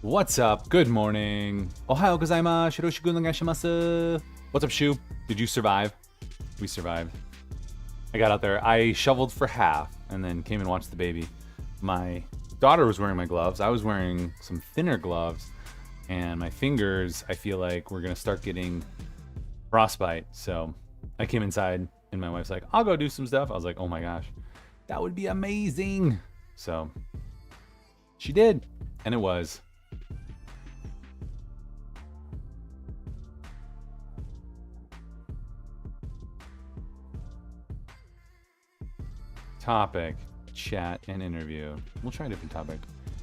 What's up? Good morning. Ohayou gozaimasu. Yoroshiku onegaishimasu. What's up, Shu? Did you survive? We survived. I got out there. I shoveled for half and then came and watched the baby. My daughter was wearing my gloves. I was wearing some thinner gloves. And my fingers, I feel like we're going to start getting frostbite. So I came inside and my wife's like, I'll go do some stuff. I was like, oh my gosh, that would be amazing. So she did. And it was. Topic, chat, and interview. We'll try a different topic.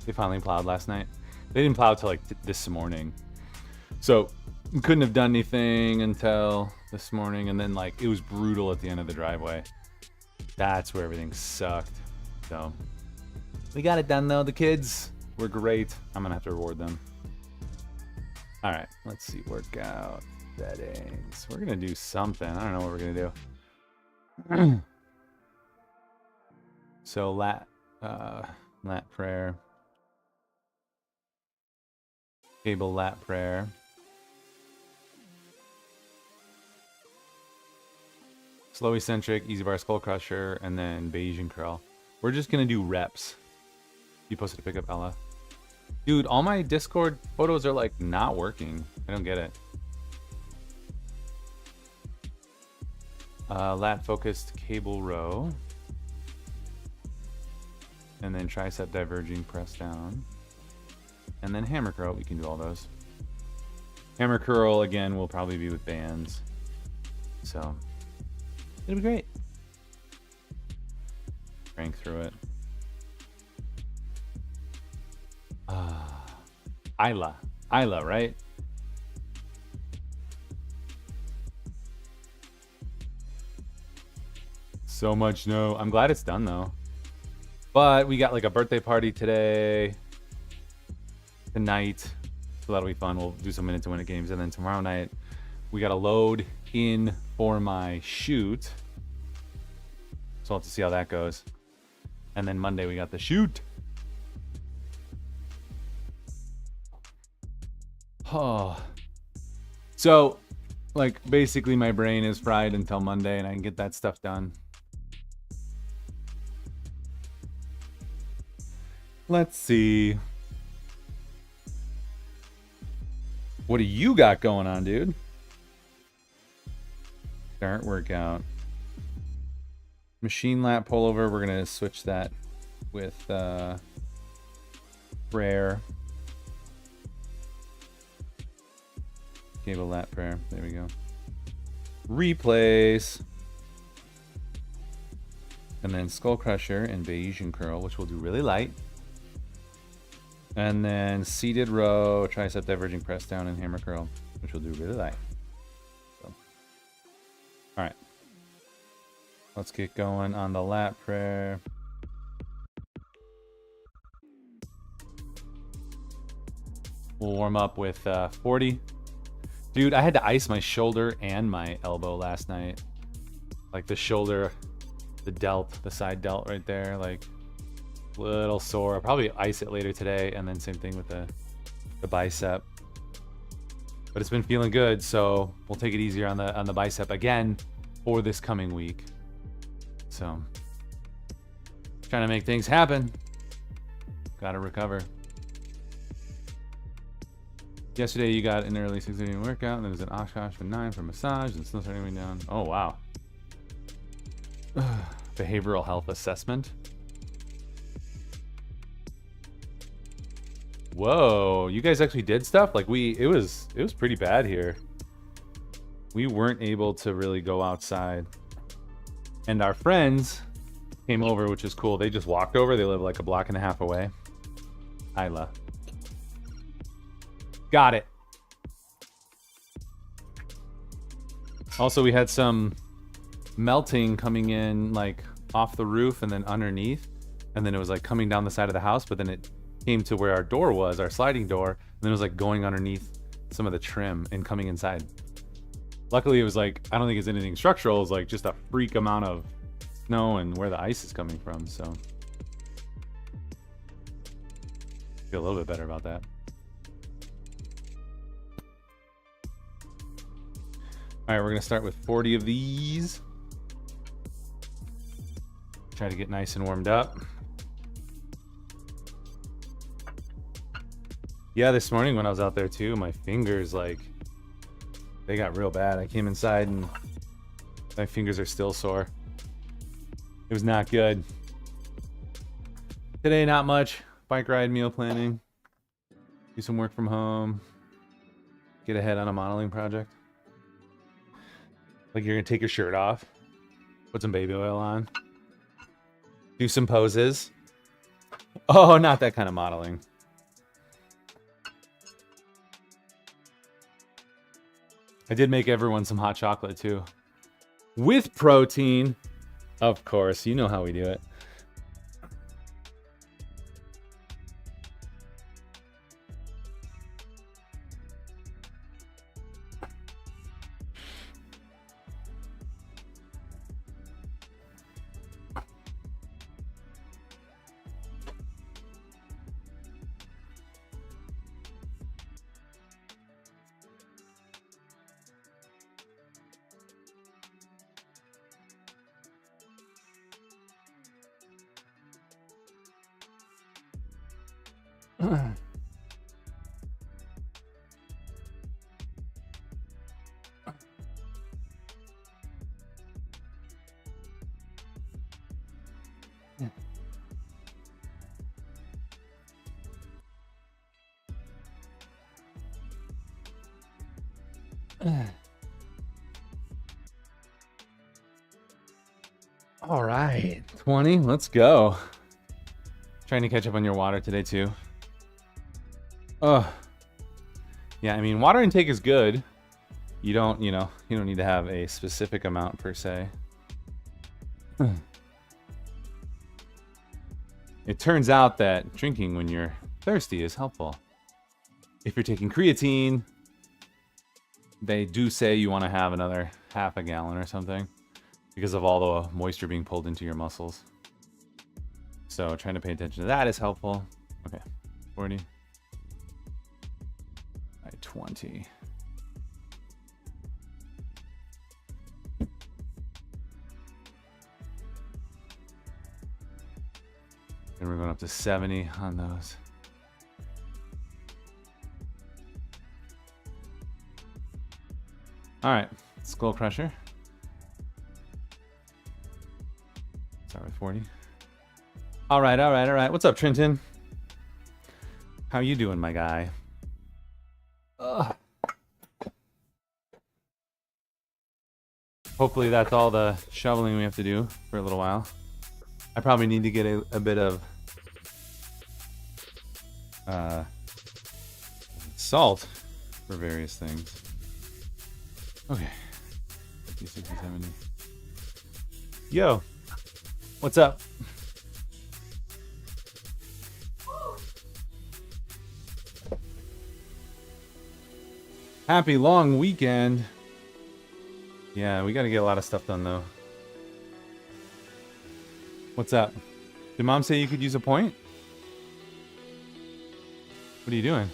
They finally plowed last night. They didn't plow till like this morning. So we couldn't have done anything until this morning. And then like it was brutal at the end of the driveway. That's where everything sucked. So we got it done though. The kids were great. I'm gonna have to reward them. All right, let's see, workout settings. We're gonna do something. I don't know what we're gonna do. So lat prayer, cable lat prayer, slow eccentric, easy bar skull crusher, and then Bayesian curl. We're just gonna do reps. You posted a pickup, Ella. Dude, all my Discord photos are like not working. I don't get it. Lat focused cable row. And then tricep diverging press down. And then hammer curl. We can do all those. Hammer curl, again, will probably be with bands. So, it'll be great. Crank through it. Isla, right? So much no. I'm glad it's done, though. But we got like a birthday party tonight, so that'll be fun. We'll do some minute to win it games, and then tomorrow night we got to load in for my shoot, so I'll have to see how that goes. And then Monday we got the shoot. Oh, so like basically my brain is fried until Monday, and I can get that stuff done. Let's see. What do you got going on, dude? Start workout. Machine lat pullover. We're going to switch that with prayer. Cable lat prayer. There we go. Replace. And then skull crusher and Bayesian curl, which we'll do really light. And then seated row, tricep diverging press down, and hammer curl, which we'll do really light. So, all right. Let's get going on the lat prayer. We'll warm up with 40. Dude, I had to ice my shoulder and my elbow last night. Like the shoulder, the delt, the side delt right there, like little sore. I'll probably ice it later today, and then same thing with the bicep. But it's been feeling good, so we'll take it easier on the bicep again for this coming week. So trying to make things happen. Gotta recover. Yesterday you got an early 6 a.m. workout, and there was an Oshkosh for 9 for massage, and still starting down. Oh wow. Behavioral health assessment. Whoa, you guys actually did stuff? Like it was pretty bad here. We weren't able to really go outside. And our friends came over, which is cool. They just walked over. They live like a block and a half away. Isla. Got it. Also, we had some melting coming in like off the roof and then underneath. And then it was like coming down the side of the house, but then it came to where our door was, our sliding door, and then it was like going underneath some of the trim and coming inside. Luckily, it was like, I don't think it's anything structural. It was like just a freak amount of snow and where the ice is coming from. So feel a little bit better about that. All right, we're gonna start with 40 of these. Try to get nice and warmed up. Yeah, this morning when I was out there too, my fingers, like, they got real bad. I came inside and my fingers are still sore. It was not good. Today, not much. Bike ride, meal planning. Do some work from home. Get ahead on a modeling project. Like, you're gonna take your shirt off. Put some baby oil on. Do some poses. Oh, not that kind of modeling. I did make everyone some hot chocolate too. With protein. Of course, you know how we do it. All right, 20. Let's go. Trying to catch up on your water today too. Oh, yeah. I mean, water intake is good. You don't need to have a specific amount per se. It turns out that drinking when you're thirsty is helpful. If you're taking creatine, they do say you want to have another half a gallon or something because of all the moisture being pulled into your muscles. So trying to pay attention to that is helpful. Okay, 40. All right, 20. And we're going up to 70 on those. All right, Skull Crusher. Start with 40. All right. What's up, Trenton? How you doing, my guy? Ugh. Hopefully that's all the shoveling we have to do for a little while. I probably need to get a bit of salt for various things. Okay. 50, 60, 70. Yo, what's up? Happy long weekend. Yeah, we gotta get a lot of stuff done though. What's up? Did Mom say you could use a point? What are you doing?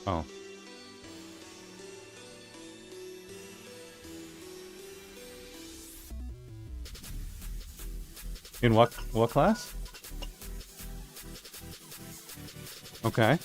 Oh. In what class? Okay.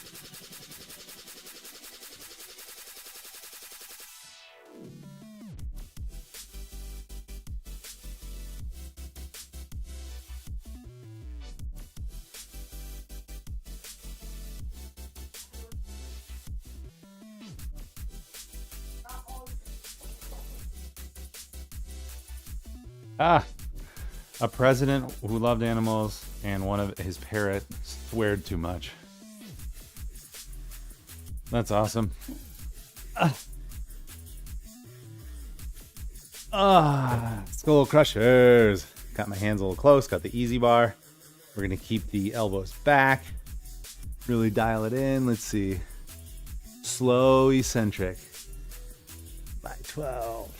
Ah, a president who loved animals and one of his parrots sweared too much. That's awesome. Skull Crushers. Got my hands a little close, got the easy bar. We're gonna keep the elbows back. Really dial it in. Let's see. Slow eccentric. By 12.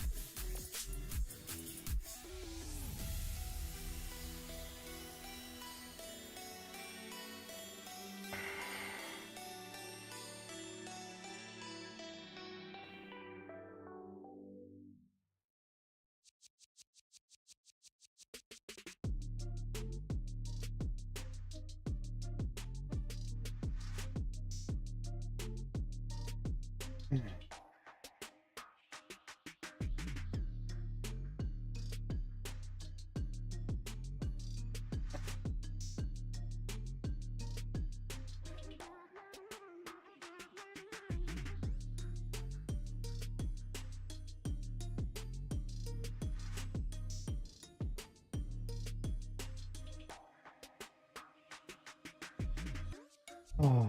Oh.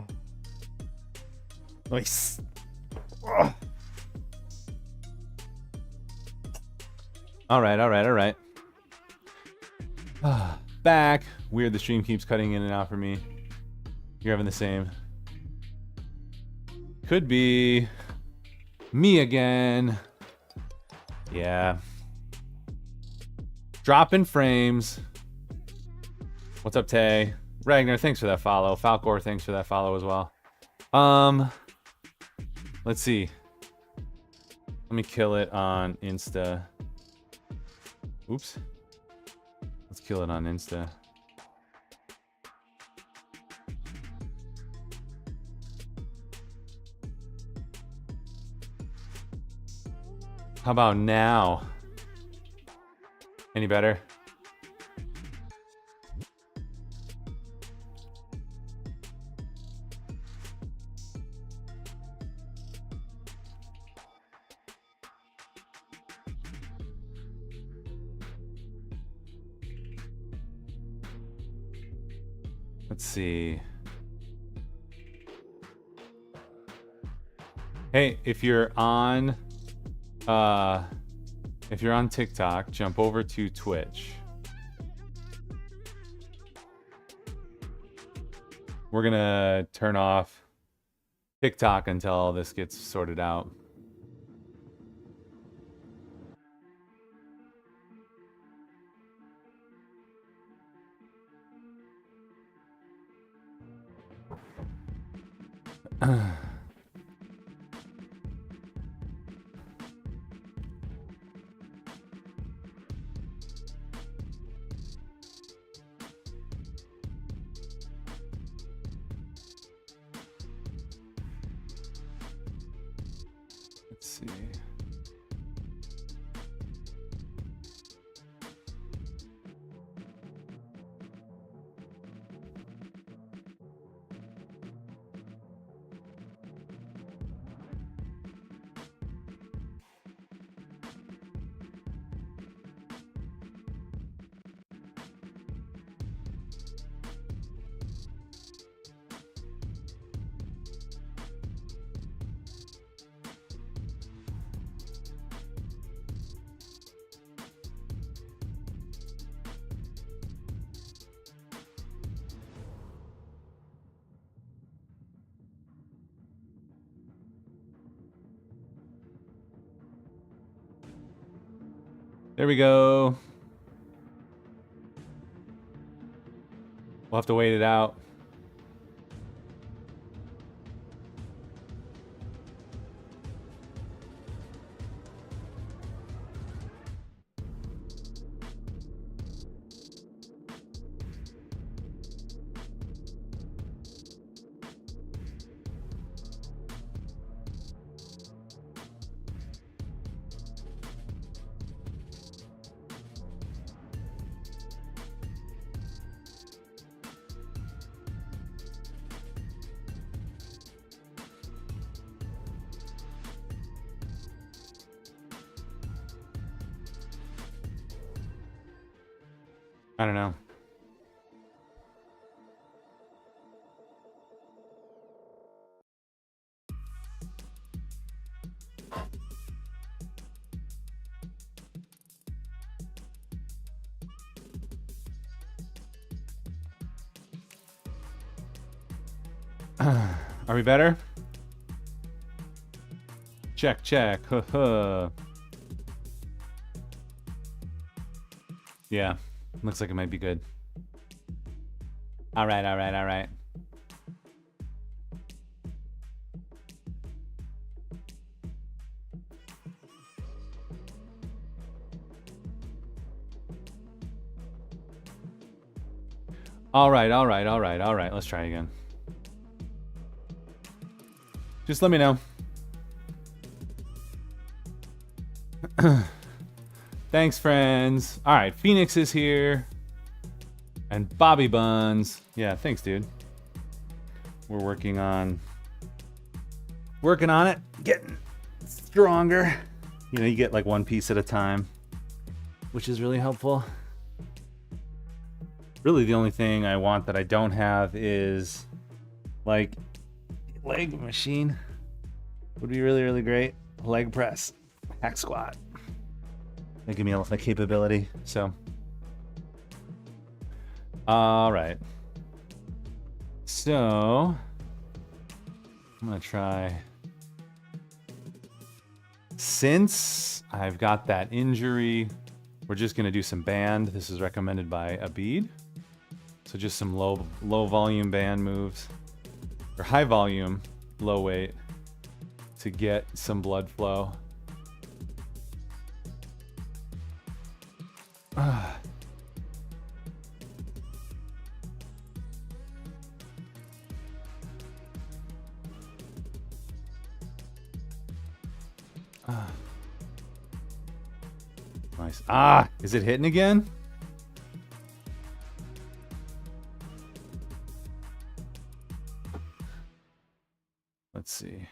Nice. Oh. All right. Back. Weird, the stream keeps cutting in and out for me. You're having the same. Could be me again. Yeah. Dropping frames. What's up, Tay? Ragnar, thanks for that follow. Falcor, thanks for that follow as well. Let's see. Let me kill it on Insta. Oops. Let's kill it on Insta. How about now? Any better? Let's see. Hey, if you're on TikTok, jump over to Twitch. We're gonna turn off TikTok until all this gets sorted out. Let's see. There we go. We'll have to wait it out. I don't know. Are we better? Check. Yeah, looks like it might be good. All right. All right. Let's try again. Just let me know. Thanks, friends. All right, Phoenix is here. And Bobby Buns. Yeah, thanks, dude. We're working on it, getting stronger. You know, you get like one piece at a time, which is really helpful. Really, the only thing I want that I don't have is like leg machine. Would be really, really great. Leg press, hack squat. They give me a capability. So, all right. So, I'm gonna try. Since I've got that injury, we're just gonna do some band. This is recommended by Abid. So just some low volume band moves, or high volume, low weight, to get some blood flow. Nice. Is it hitting again? Let's see.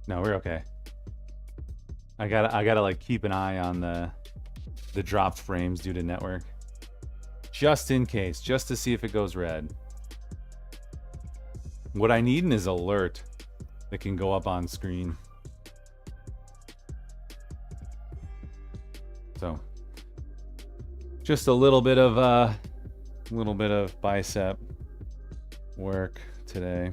No, we're okay. I gotta like keep an eye on the dropped frames due to network. Just in case, just to see if it goes red. What I need is alert that can go up on screen. So just a little bit of bicep work today.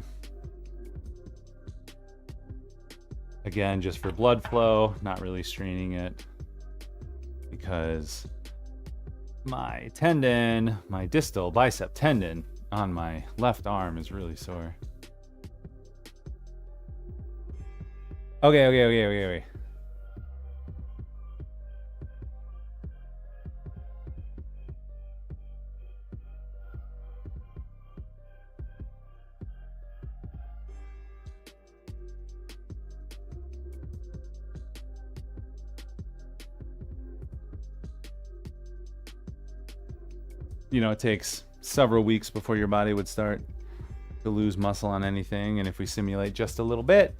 Again, just for blood flow, not really straining it because my tendon, my distal bicep tendon on my left arm is really sore. Okay. You know, it takes several weeks before your body would start to lose muscle on anything, and if we simulate just a little bit,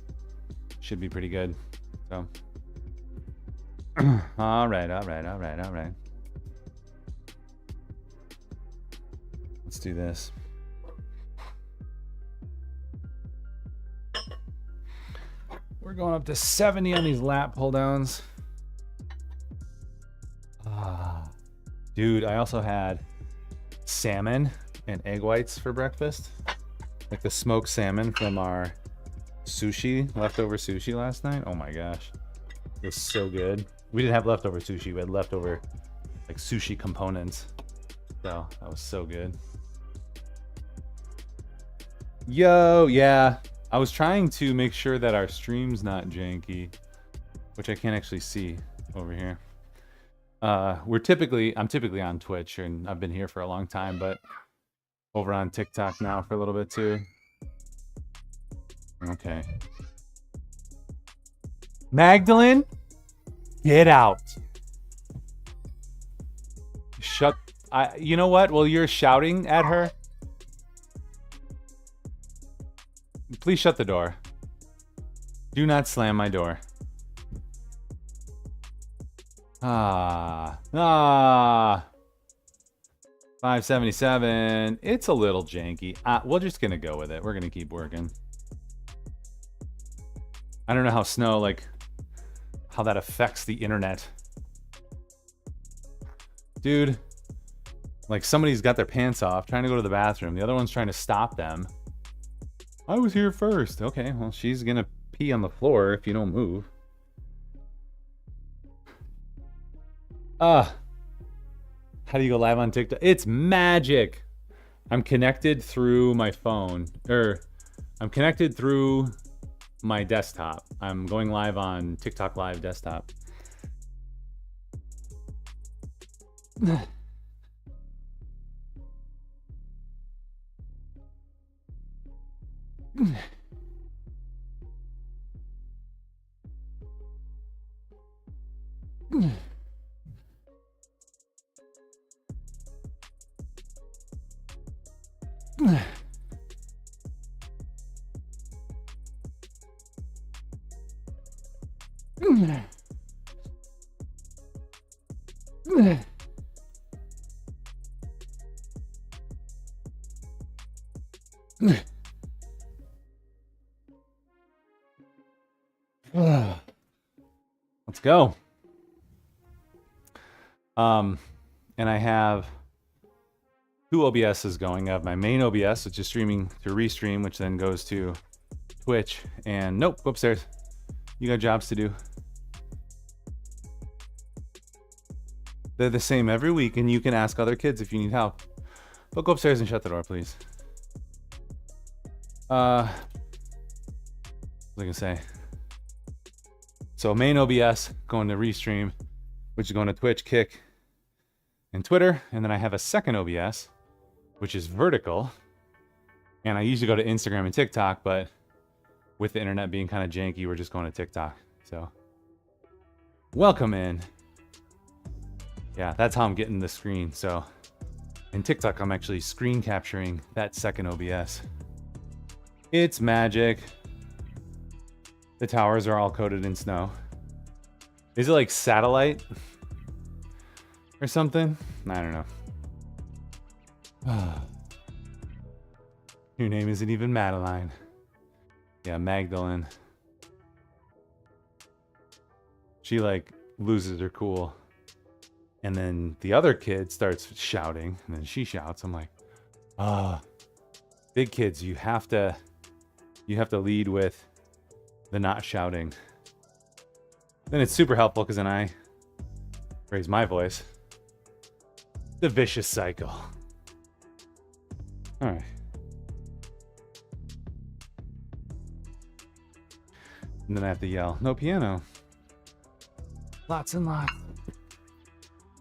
should be pretty good. So all right. Let's do this. We're going up to 70 on these lat pull downs. Dude, I also had salmon and egg whites for breakfast, like the smoked salmon from our leftover sushi last night. Oh my gosh, it was so good. We didn't have leftover sushi, we had leftover like sushi components, so that was so good. Yo, yeah, I was trying to make sure that our stream's not janky, which I can't actually see over here. I'm typically on Twitch, and I've been here for a long time, but over on TikTok now for a little bit too. Okay. Magdalene, get out. You know what? Well, you're shouting at her. Please shut the door. Do not slam my door. 577. It's a little janky. We're just gonna go with it. We're gonna keep working. I don't know how how that affects the internet. Dude, like somebody's got their pants off, trying to go to the bathroom. The other one's trying to stop them. I was here first. Okay, well, she's gonna pee on the floor if you don't move. How do you go live on TikTok? It's magic. I'm connected through my phone, I'm connected through my desktop. I'm going live on TikTok Live desktop. Let's go. And I have two OBSs going. I have my main OBS, which is streaming to Restream, which then goes to Twitch. And nope, go upstairs. You got jobs to do. They're the same every week, and you can ask other kids if you need help. But go upstairs and shut the door, please. What was I gonna say? So main OBS going to Restream, which is going to Twitch, Kick, and Twitter. And then I have a second OBS, which is vertical. And I usually go to Instagram and TikTok, but with the internet being kind of janky, we're just going to TikTok. So welcome in. Yeah, that's how I'm getting the screen. So in TikTok, I'm actually screen capturing that second OBS. It's magic. The towers are all coated in snow. Is it like satellite or something? I don't know. Your name isn't even Madeline. Yeah, Magdalene. She like loses her cool. And then the other kid starts shouting, and then she shouts. I'm like, big kids, you have to lead with the not shouting. Then it's super helpful because then I raise my voice. The vicious cycle. All right. And then I have to yell, no piano. Lots and lots.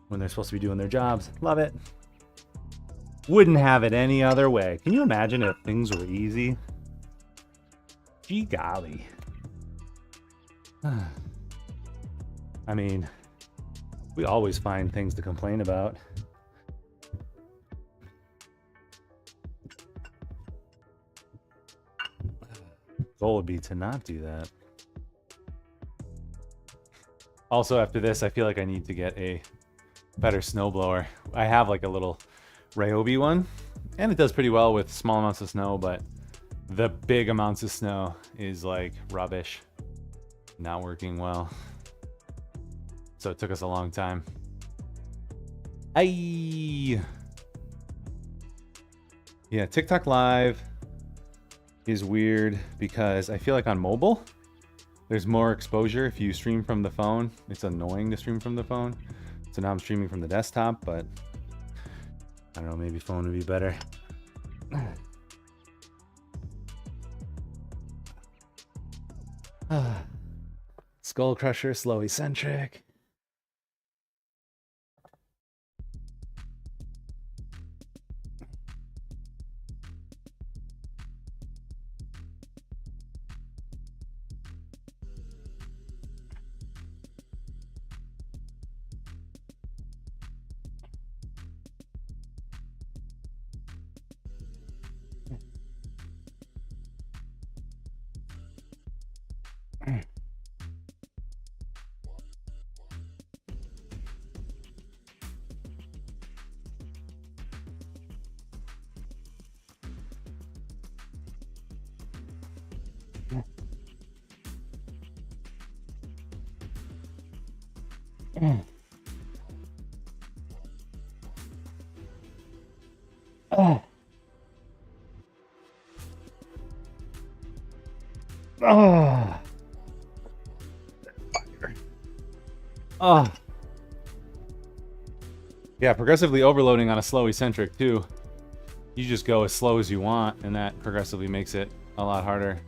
When they're supposed to be doing their jobs. Love it. Wouldn't have it any other way. Can you imagine if things were easy? Gee golly. I mean, we always find things to complain about. Goal would be to not do that. Also, after this, I feel like I need to get a better snowblower. I have like a little Ryobi one, and it does pretty well with small amounts of snow, but the big amounts of snow is like rubbish. Not working well. So it took us a long time. Aye. Yeah, TikTok Live is weird because I feel like on mobile, there's more exposure if you stream from the phone. It's annoying to stream from the phone. So now I'm streaming from the desktop, but I don't know, maybe phone would be better. Skull Crusher, slow eccentric. Yeah, progressively overloading on a slow eccentric too. You just go as slow as you want, and that progressively makes it a lot harder.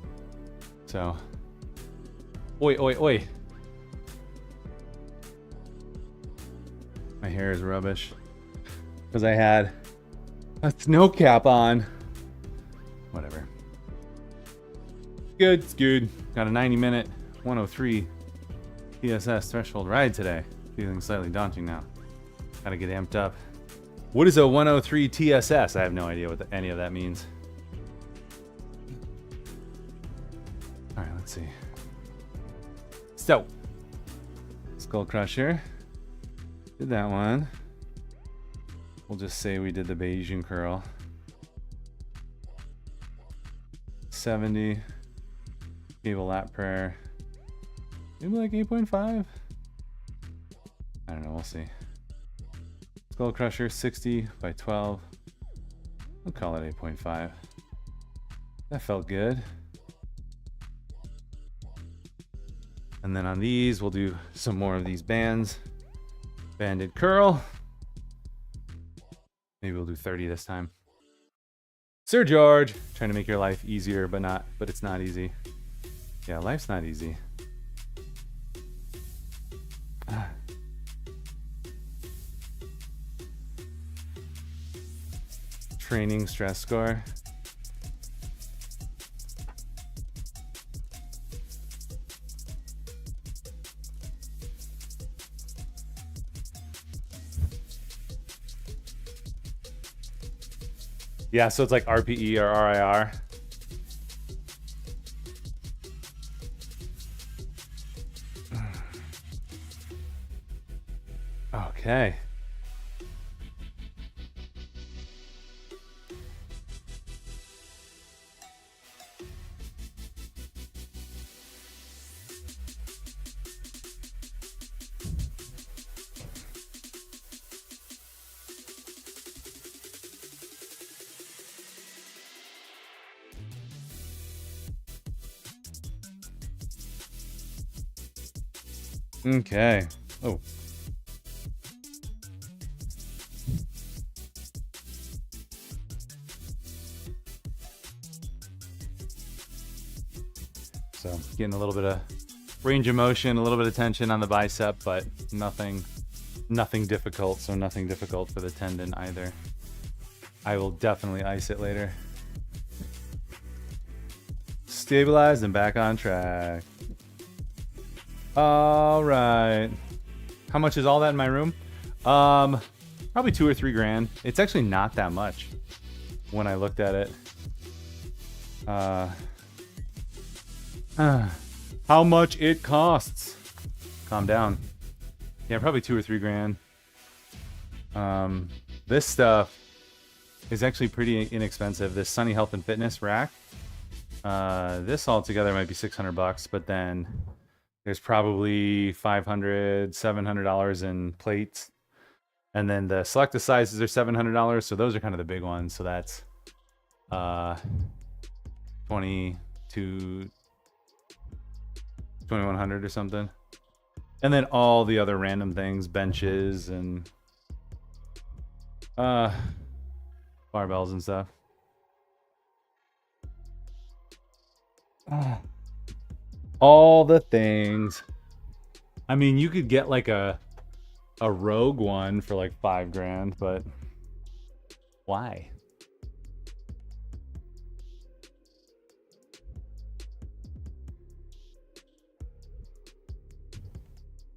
So, oi, oi, oi. My hair is rubbish because I had a snow cap on. Whatever. Good, it's good. Got a 90-minute 103 PSS threshold ride today. Feeling slightly daunting now. Gotta get amped up. What is a 103 TSS? I have no idea what any of that means. All right, let's see. So, Skull Crusher. Did that one. We'll just say we did the Bayesian curl. 70. Cable lat prayer. Maybe like 8.5. I don't know, we'll see. Skull Crusher 60 by 12. We'll call it 8.5. That felt good. And then on these, we'll do some more of these bands. Banded curl. Maybe we'll do 30 this time. Sir George, trying to make your life easier, but it's not easy. Yeah, life's not easy. Training stress score. Yeah, so it's like RPE or RIR. Okay. Okay. Oh. So getting a little bit of range of motion, a little bit of tension on the bicep, but nothing difficult. So nothing difficult for the tendon either. I will definitely ice it later. Stabilized and back on track. All right. How much is all that in my room? Probably $2 or $3 grand. It's actually not that much when I looked at it. How much it costs? Calm down. Yeah, probably $2 or $3 grand. This stuff is actually pretty inexpensive. This Sunny Health and Fitness rack. This altogether might be $600, but then there's probably $500, $700 in plates. And then the selected sizes are $700. So those are kind of the big ones. So that's 2100 or something. And then all the other random things, benches and barbells and stuff. All the things. I mean, you could get like a Rogue one for like $5 grand, but why?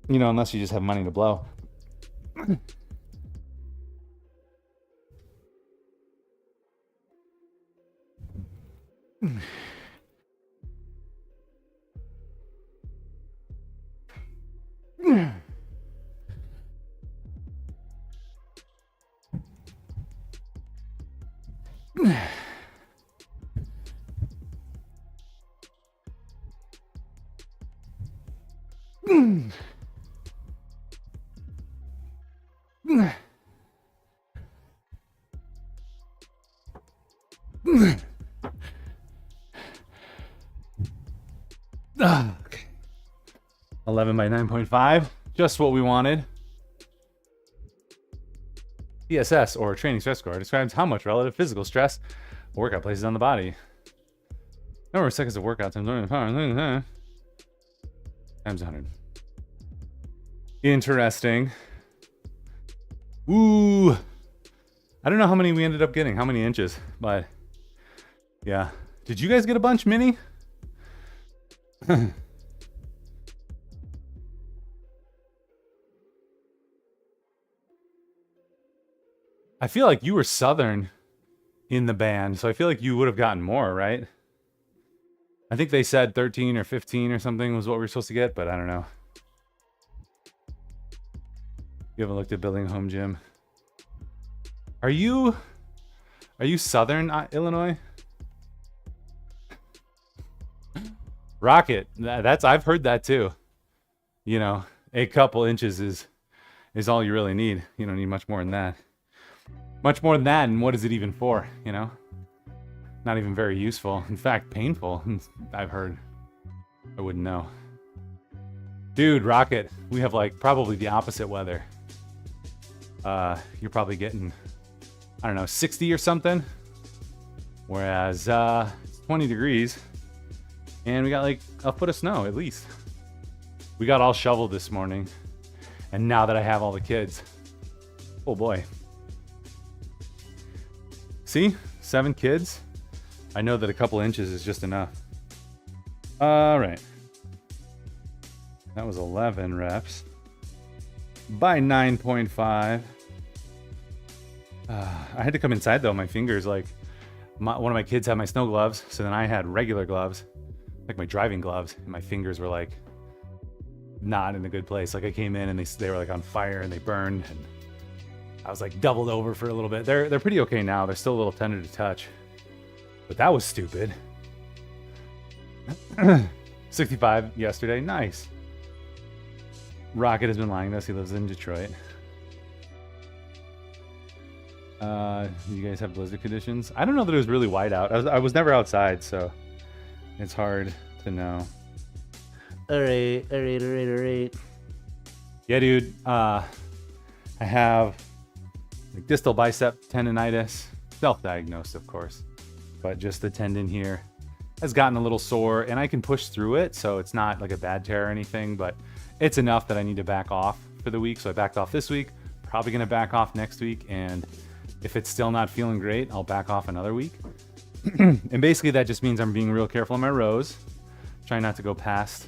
You know, unless you just have money to blow. Okay. 11 by 9.5, just what we wanted. TSS, or training stress score, describes how much relative physical stress a workout places on the body. Number of seconds of workout times times 100. Interesting. Ooh. I don't know how many we ended up getting, how many inches, but yeah. Did you guys get a bunch, Minnie? I feel like you were Southern in the band, so I feel like you would have gotten more, right? I think they said 13 or 15 or something was what we were supposed to get, but I don't know. You haven't looked at building a home gym. Are you Southern Illinois? Rocket. That's I've heard that too. You know, a couple inches is all you really need. You don't need much more than that. Much more than that, and what is it even for, you know? Not even very useful. In fact, painful, I've heard. I wouldn't know. Dude, Rocket, we have like probably the opposite weather. You're probably getting, I don't know, 60 or something. Whereas it's 20 degrees. And we got like a foot of snow at least. We got all shoveled this morning. And now that I have all the kids, oh boy. See, 7 kids. I know that a couple inches is just enough. All right. That was 11 reps by 9.5. I had to come inside though. My fingers, like, one of my kids had my snow gloves, so then I had regular gloves, like my driving gloves, and my fingers were like not in a good place. Like I came in and they were like on fire and they burned, and I was like doubled over for a little bit. They're pretty okay now. They're still a little tender to touch, but that was stupid. 65 yesterday. Nice. Rocket has been lying to us. He lives in Detroit. You guys have blizzard conditions? I don't know that it was really wide out. I was never outside, so it's hard to know. All right. Yeah, dude. I have like distal bicep tendonitis, self-diagnosed, of course, but just the tendon here has gotten a little sore, and I can push through it, so it's not like a bad tear or anything, but it's enough that I need to back off for the week. So I backed off this week, probably gonna back off next week, and if it's still not feeling great, I'll back off another week. And basically that just means I'm being real careful on my rows, trying not to go past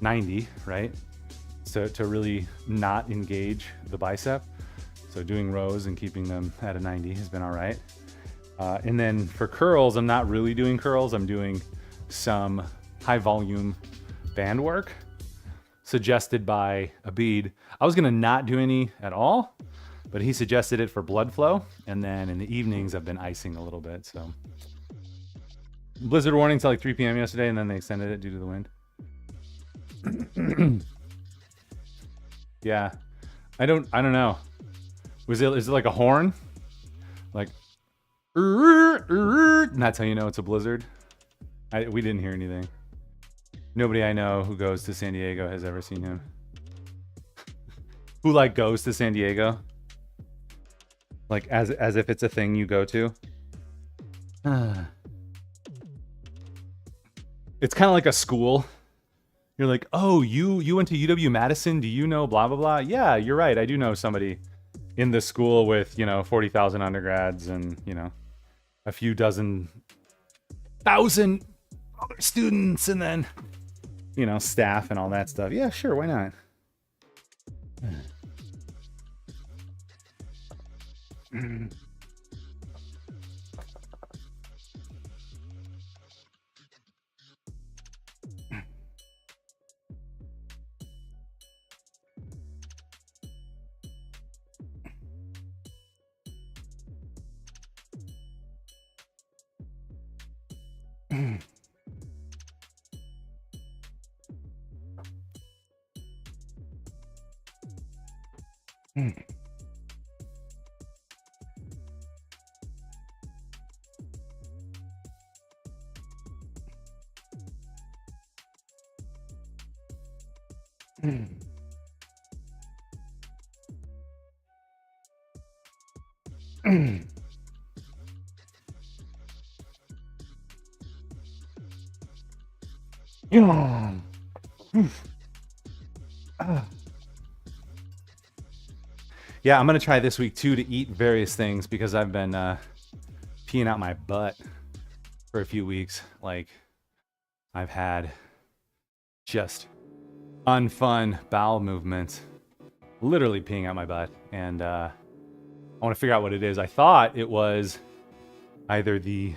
90, right? So to really not engage the bicep. So doing rows and keeping them at a 90 has been all right. And then for curls, I'm not really doing curls. I'm doing some high volume band work suggested by Abid. I was gonna not do any at all, but he suggested it for blood flow. And then in the evenings, I've been icing a little bit, so. Blizzard warning till like 3 p.m. yesterday, and then they extended it due to the wind. Yeah, I don't know. Is it like a horn? Like, and that's how you know it's a blizzard? We didn't hear anything. Nobody I know who goes to San Diego has ever seen him. Who like goes to San Diego? Like as if it's a thing you go to. It's kind of like a school. You're like, oh, you went to UW-Madison? Do you know blah blah blah? Yeah, you're right. I do know somebody in the school with 40,000 undergrads and a few dozen thousand other students, and then staff and all that stuff. Yeah, sure, why not? Yeah, I'm gonna try this week too to eat various things because I've been peeing out my butt for a few weeks. Like, I've had just unfun bowel movements, literally peeing out my butt, and I want to figure out what it is. I thought it was either the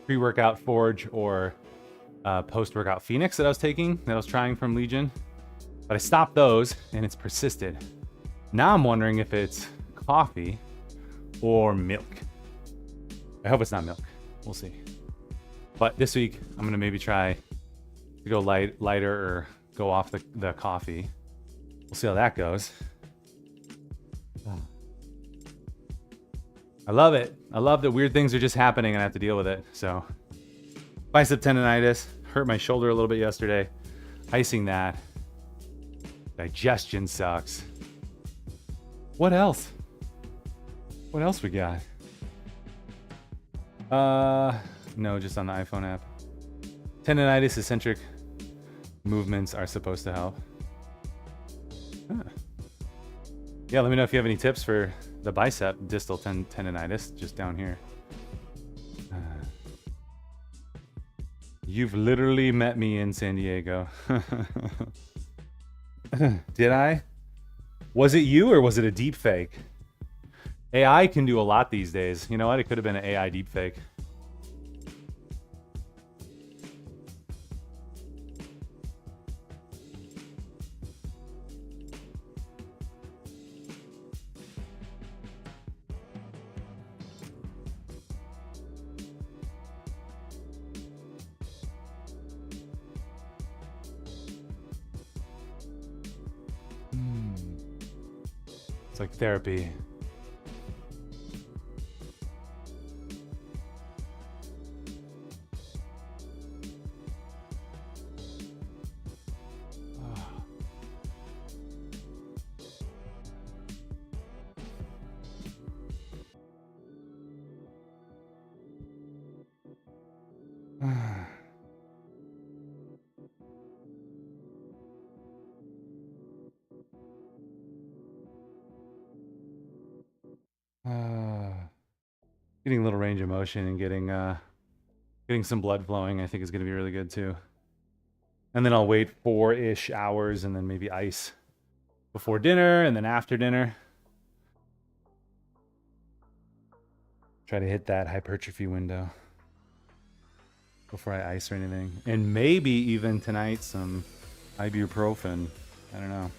pre-workout Forge or post-workout Phoenix that I was taking, that I was trying from Legion. But I stopped those and it's persisted. Now I'm wondering if it's coffee or milk. I hope it's not milk. We'll see. But this week, I'm going to maybe try to go lighter or go off the coffee. We'll see how that goes. I love it. I love that weird things are just happening and I have to deal with it. So, bicep tendonitis. Hurt my shoulder a little bit yesterday. Icing that. Digestion sucks. What else? What else we got? No, just on the iPhone app. Tendonitis, eccentric movements are supposed to help. Huh. Yeah, let me know if you have any tips for the bicep distal tendonitis, just down here. You've literally met me in San Diego. Did I? Was it you or was it a deep fake? AI can do a lot these days. You know what? It could have been an AI deep fake. It's like therapy. Getting a little range of motion and getting some blood flowing, I think is going to be really good too. And then I'll wait 4-ish hours and then maybe ice before dinner and then after dinner. Try to hit that hypertrophy window before I ice or anything. And maybe even tonight some ibuprofen. I don't know.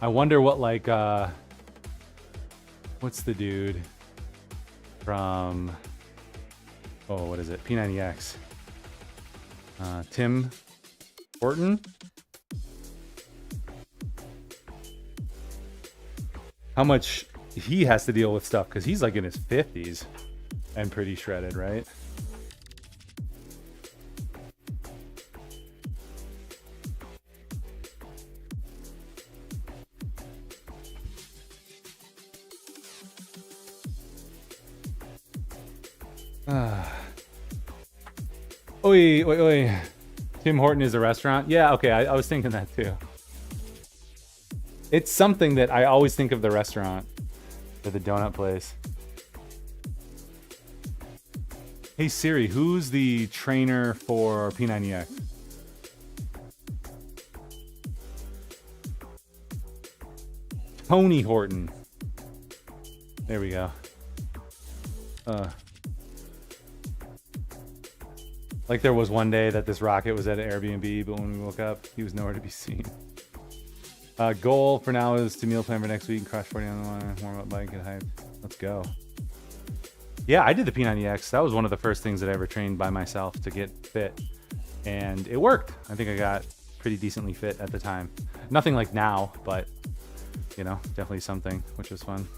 I wonder what, like, what's the dude from, oh, what is it? P90X. Tim Horton? How much he has to deal with stuff, because he's like in his 50s and pretty shredded, right? Oi. Tim Horton is a restaurant? Yeah, okay, I was thinking that too. It's something that I always think of the restaurant or the donut place. Hey Siri, who's the trainer for P90X? Tony Horton. There we go. Like there was one day that this rocket was at an Airbnb, but when we woke up, he was nowhere to be seen. Goal for now is to meal plan for next week and crush 40 on the line, warm up bike, get hyped. Let's go. Yeah, I did the P90X. That was one of the first things that I ever trained by myself to get fit. And it worked. I think I got pretty decently fit at the time. Nothing like now, but, you know, definitely something, which was fun.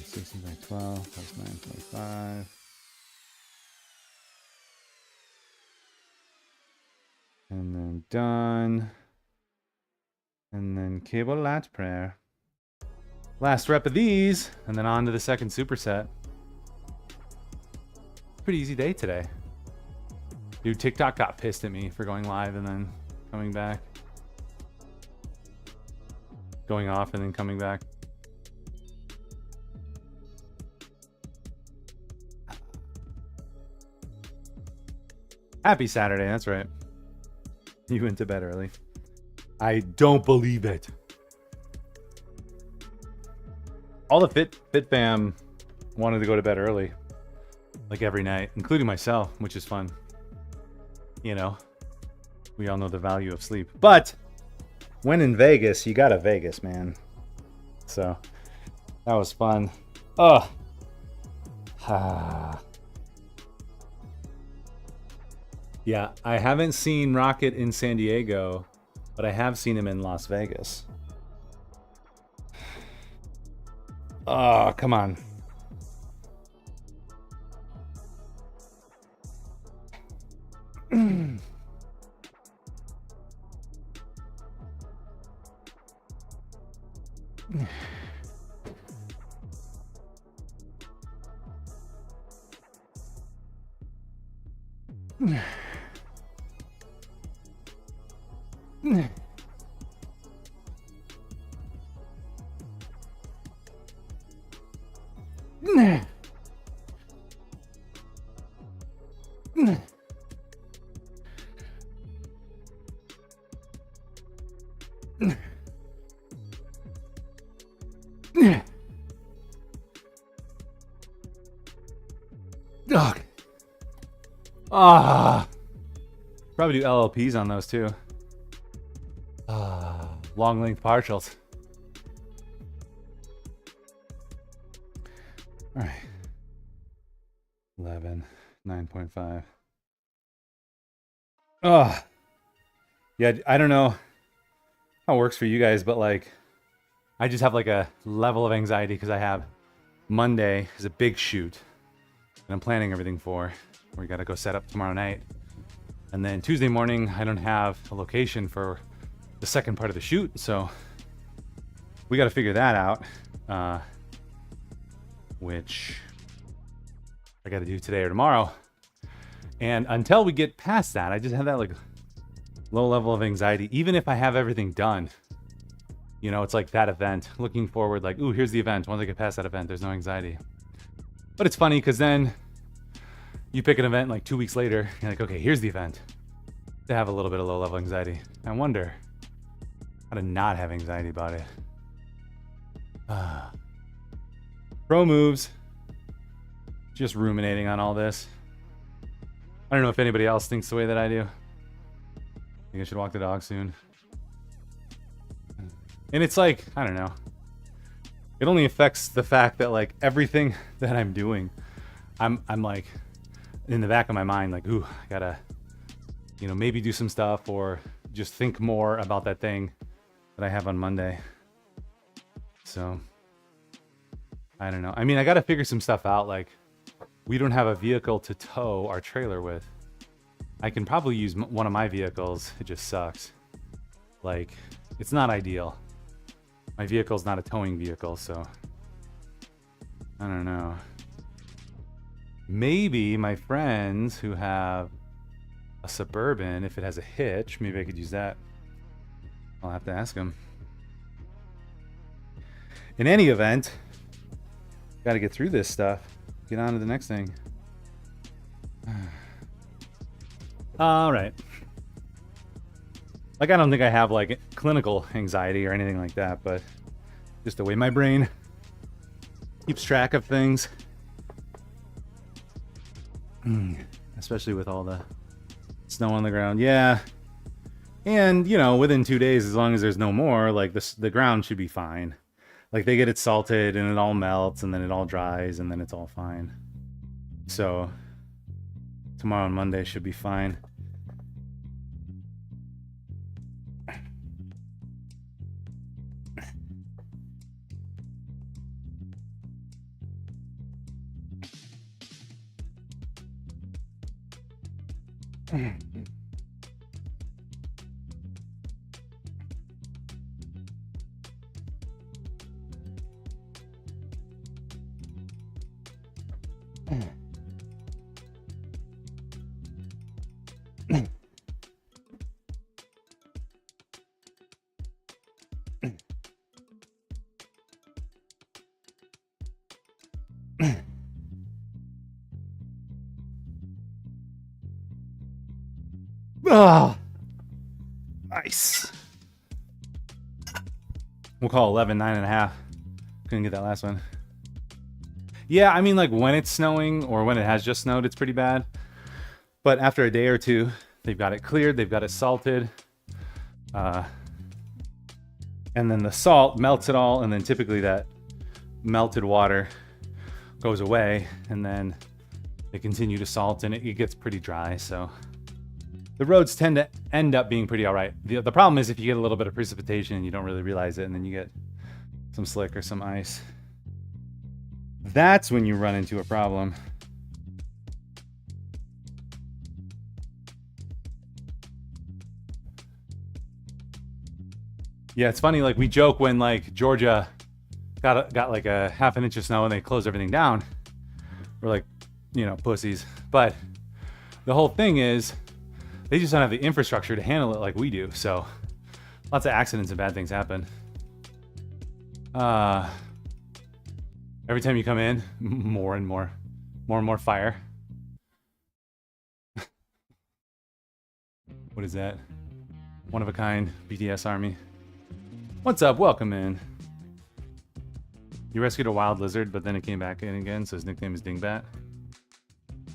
60 by 12 plus 9.5. And then done. And then cable lat prayer. Last rep of these, and then on to the second superset. Pretty easy day today. Dude, TikTok got pissed at me for going live and then coming back. Going off and then coming back. Happy Saturday, that's right. You went to bed early. I don't believe it. All the Fit fam wanted to go to bed early, like every night, including myself, which is fun. You know, we all know the value of sleep. But when in Vegas, you gotta Vegas, man. So that was fun. Oh. Yeah, I haven't seen Rocket in San Diego, but I have seen him in Las Vegas. Oh, come on. Dog. Probably do LLPs on those too. Long length partials. All right. 11, 9.5. Yeah, I don't know how it works for you guys, but like, I just have like a level of anxiety because I have Monday is a big shoot that I'm planning everything for. We got to go set up tomorrow night. And then Tuesday morning, I don't have a location for the second part of the shoot. So we got to figure that out, which I got to do today or tomorrow. And until we get past that, I just have that like low level of anxiety, even if I have everything done. You know, it's like that event, looking forward, like, ooh, here's the event. Once I get past that event, there's no anxiety. But it's funny because then you pick an event like 2 weeks later, you're like, okay, here's the event. To have a little bit of low level anxiety. I wonder how to not have anxiety about it. Pro moves. Just ruminating on all this. I don't know if anybody else thinks the way that I do. I think I should walk the dog soon. And it's like, I don't know. It only affects the fact that like everything that I'm doing, I'm like in the back of my mind, like, ooh, I gotta, you know, maybe do some stuff or just think more about that thing that I have on Monday. So, I don't know. I mean, I gotta figure some stuff out. Like, we don't have a vehicle to tow our trailer with. I can probably use one of my vehicles. It just sucks. Like, it's not ideal. My vehicle's not a towing vehicle, so I don't know. Maybe my friends who have a Suburban, if it has a hitch, maybe I could use that. I'll have to ask them. In any event, got to get through this stuff. Get on to the next thing. All right. Like, I don't think I have like clinical anxiety or anything like that, but just the way my brain keeps track of things. Especially with all the snow on the ground. Yeah. And, you know, within 2 days, as long as there's no more, like the ground should be fine. Like, they get it salted and it all melts and then it all dries and then it's all fine. So tomorrow and Monday should be fine. Nice. We'll call 11 9.5. Couldn't get that last one. Yeah, I mean, like when it's snowing or when it has just snowed, it's pretty bad. But after a day or two, they've got it cleared, they've got it salted. And then the salt melts it all, and then typically that melted water goes away, and then they continue to salt, and it gets pretty dry. So the roads tend to end up being pretty all right. The problem is if you get a little bit of precipitation and you don't really realize it, and then you get some slick or some ice. That's when you run into a problem. Yeah, it's funny, like we joke when like Georgia got like a half an inch of snow and they closed everything down. We're like, you know, pussies. But the whole thing is they just don't have the infrastructure to handle it like we do. So lots of accidents and bad things happen. Every time you come in, more and more fire. What is that? One of a kind BTS army. What's up? Welcome in. You rescued a wild lizard, but then it came back in again, so his nickname is Dingbat.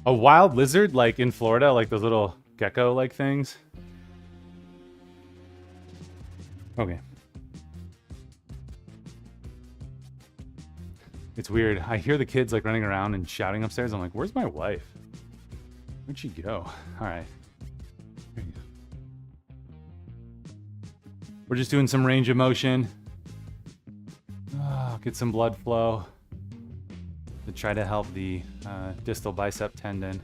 A wild lizard, like in Florida, like those little gecko-like things? Okay. It's weird. I hear the kids like running around and shouting upstairs. I'm like, where's my wife? Where'd she go? All right. Here you go. We're just doing some range of motion. Get some blood flow to try to help the distal bicep tendon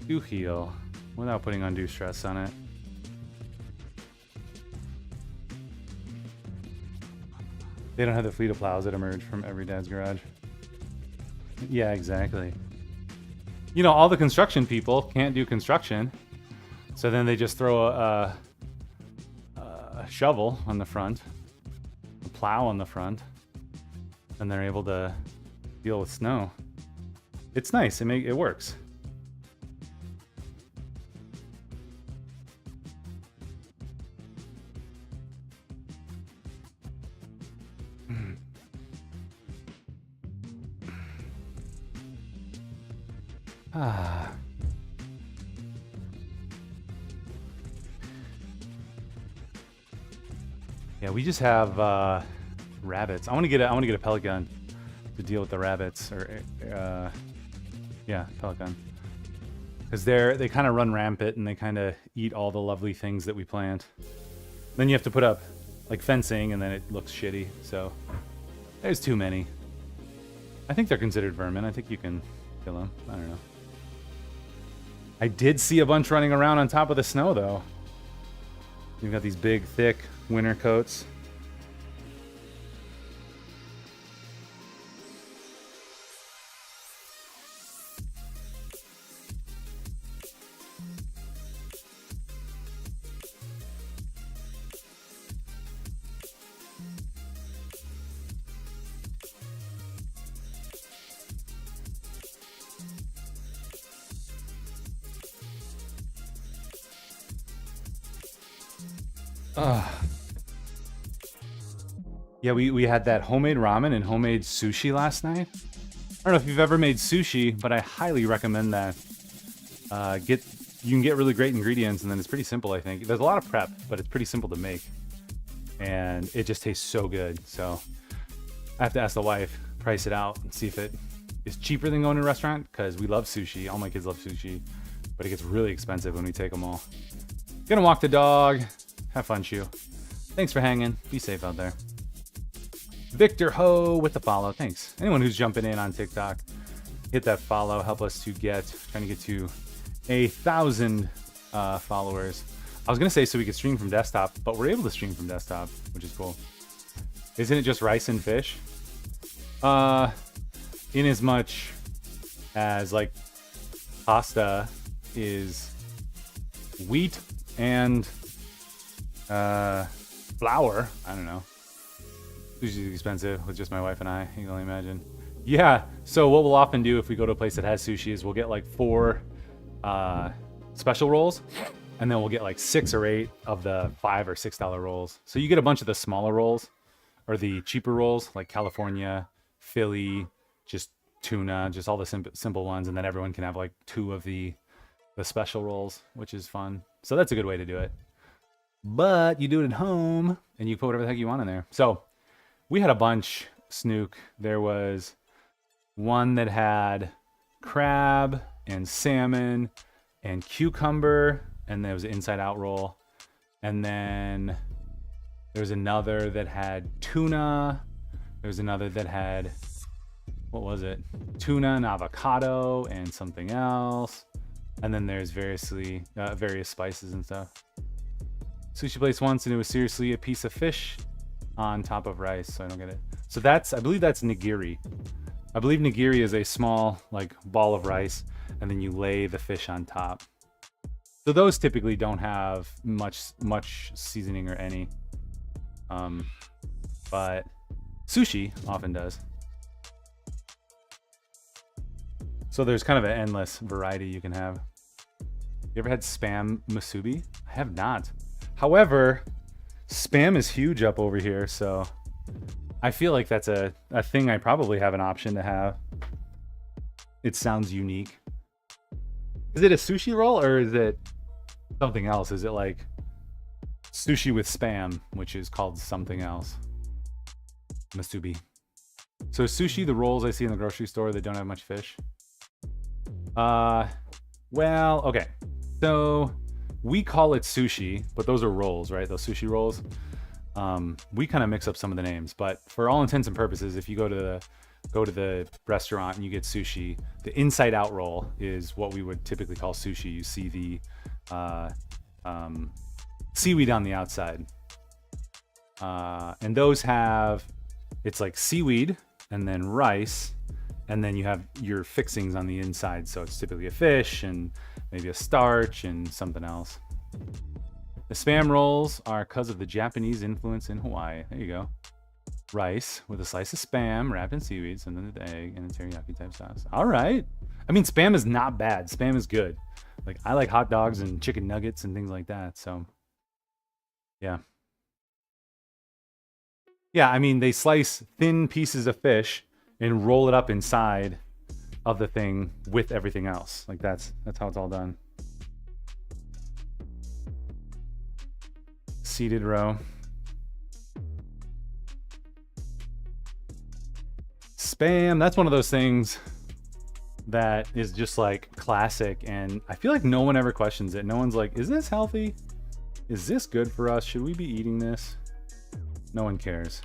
to heal without putting undue stress on it. They don't have the fleet of plows that emerge from every dad's garage. Yeah, exactly. You know, all the construction people can't do construction, so then they just throw a shovel on the front, a plow on the front, and they're able to deal with snow. It's nice. It works. Yeah, we just have rabbits. I want to get a pellet gun to deal with the rabbits, or yeah, pellet gun, because they kind of run rampant and they kind of eat all the lovely things that we plant. Then you have to put up like fencing, and then it looks shitty. So there's too many. I think they're considered vermin. I think you can kill them. I don't know. I did see a bunch running around on top of the snow, though. You've got these big, thick winter coats. Yeah, we had that homemade ramen and homemade sushi last night. I don't know if you've ever made sushi, but I highly recommend that. You can get really great ingredients, and then it's pretty simple, I think. There's a lot of prep, but it's pretty simple to make. And it just tastes so good. So I have to ask the wife, price it out, and see if it is cheaper than going to a restaurant, because we love sushi. All my kids love sushi, but it gets really expensive when we take them all. Gonna walk the dog. Have fun, Shu. Thanks for hanging. Be safe out there. Victor Ho with the follow. Thanks. Anyone who's jumping in on TikTok, hit that follow. Help us to trying to get to 1,000 followers. I was going to say so we could stream from desktop, but we're able to stream from desktop, which is cool. Isn't it just rice and fish? In as much as like pasta is wheat and flour. I don't know. Sushi's expensive with just my wife and I. You can only imagine. Yeah. So what we'll often do if we go to a place that has sushi is we'll get like 4 special rolls, and then we'll get like 6 or 8 of the $5 or $6 rolls. So you get a bunch of the smaller rolls or the cheaper rolls like California, Philly, just tuna, just all the simple ones, and then everyone can have like 2 of the special rolls, which is fun. So that's a good way to do it. But you do it at home and you put whatever the heck you want in there. So we had a bunch, Snook. There was one that had crab and salmon and cucumber, and there was an inside out roll. And then there was another that had tuna. There was another that had, what was it? Tuna and avocado and something else. And then there's various spices and stuff. Sushi place once, and it was seriously a piece of fish on top of rice, so I don't get it. So that's, I believe that's nigiri. I believe nigiri is a small like ball of rice, and then you lay the fish on top. So those typically don't have much seasoning or any. But sushi often does. So there's kind of an endless variety you can have. You ever had Spam musubi? I have not. However, Spam is huge up over here, so I feel like that's a thing I probably have an option to have. It sounds unique. Is it a sushi roll or is it something else? Is it like sushi with Spam, which is called something else? Musubi. So sushi, the rolls I see in the grocery store that don't have much fish. Well, okay. So we call it sushi, but those are rolls, right? Those sushi rolls. We kind of mix up some of the names, but for all intents and purposes, if you go to the restaurant and you get sushi, the inside out roll is what we would typically call sushi. You see the seaweed on the outside, and those have, it's like seaweed and then rice, and then you have your fixings on the inside. So it's typically a fish and maybe a starch and something else. The Spam rolls are because of the Japanese influence in Hawaii. There you go. Rice with a slice of Spam wrapped in seaweed, and then the egg and a teriyaki type sauce. All right. I mean, Spam is not bad. Spam is good. Like, I like hot dogs and chicken nuggets and things like that. So, yeah. Yeah, I mean, they slice thin pieces of fish and roll it up inside of the thing with everything else. Like, that's how it's all done. Seated row. Spam, that's one of those things that is just like classic, and I feel like no one ever questions it. No one's like, is this healthy? Is this good for us? Should we be eating this? No one cares.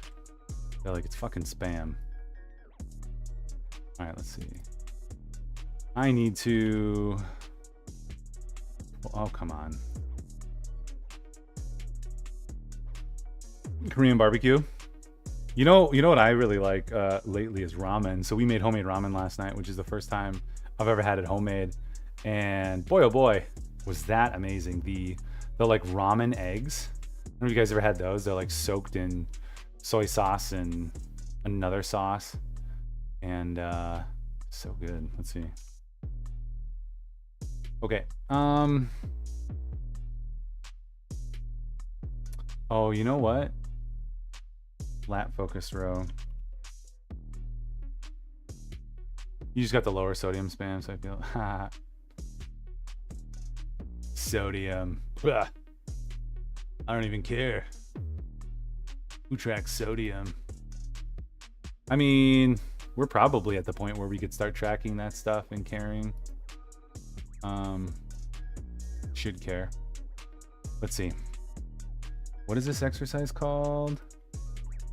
They're like, it's fucking Spam. All right, let's see. I need to... Oh, come on. Korean barbecue. You know what I really like lately is ramen. So we made homemade ramen last night, which is the first time I've ever had it homemade. And boy, oh boy, was that amazing. The like ramen eggs. I don't know if you guys ever had those. They're like soaked in soy sauce and another sauce. And so good. Let's see. Okay. Oh, you know what? Lat focus row. You just got the lower sodium Spam, so I feel sodium. Ugh. I don't even care. Who tracks sodium? I mean, we're probably at the point where we could start tracking that stuff and caring. Should care. Let's see. What is this exercise called?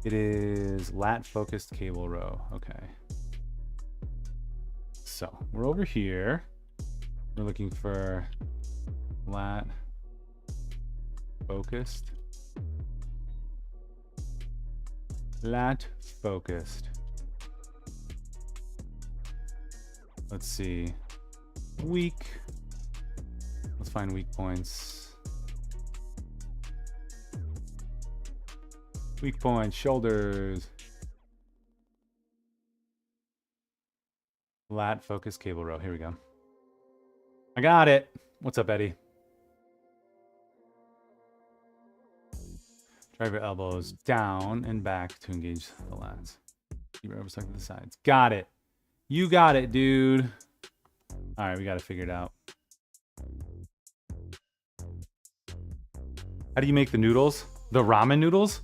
It is lat focused cable row. Okay. So we're over here. We're looking for lat focused. Lat focused. Let's see. Weak. Let's find weak points. Weak points, shoulders. Lat focus cable row. Here we go. I got it. What's up, Eddie? Drive your elbows down and back to engage the lats. Keep your elbows tucked to the sides. Got it. You got it, dude. All right, we got to figure it out. How do you make the noodles? The ramen noodles?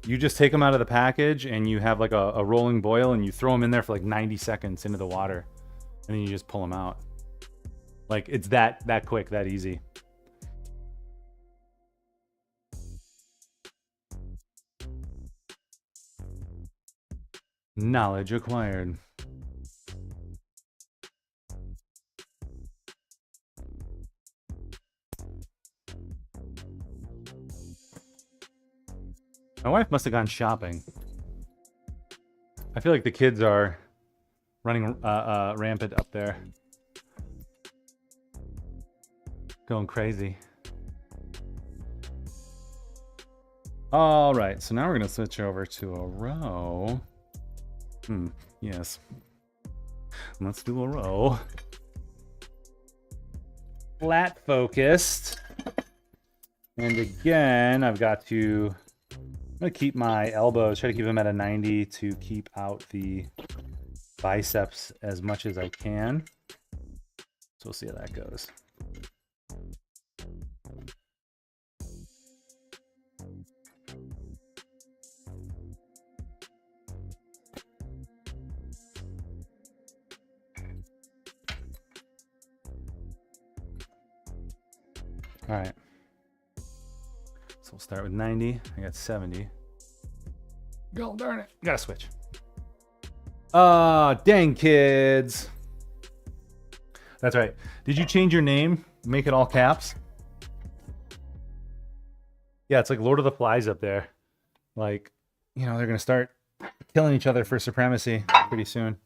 You just take them out of the package and you have like a rolling boil and you throw them in there for like 90 seconds into the water. And then you just pull them out. Like it's that quick, that easy. Knowledge acquired. My wife must have gone shopping. I feel like the kids are running rampant up there. Going crazy. All right, so now we're gonna switch over to a row. Yes. Let's do a row. Flat focused. And again, I've got to, I'm gonna keep my elbows, try to keep them at a 90 to keep out the biceps as much as I can. So we'll see how that goes. All right. So we'll start with 90. I got 70. God darn it. Gotta switch. Dang kids. That's right. Did you change your name? Make it all caps? Yeah, it's like Lord of the Flies up there. Like, you know, they're gonna start killing each other for supremacy pretty soon.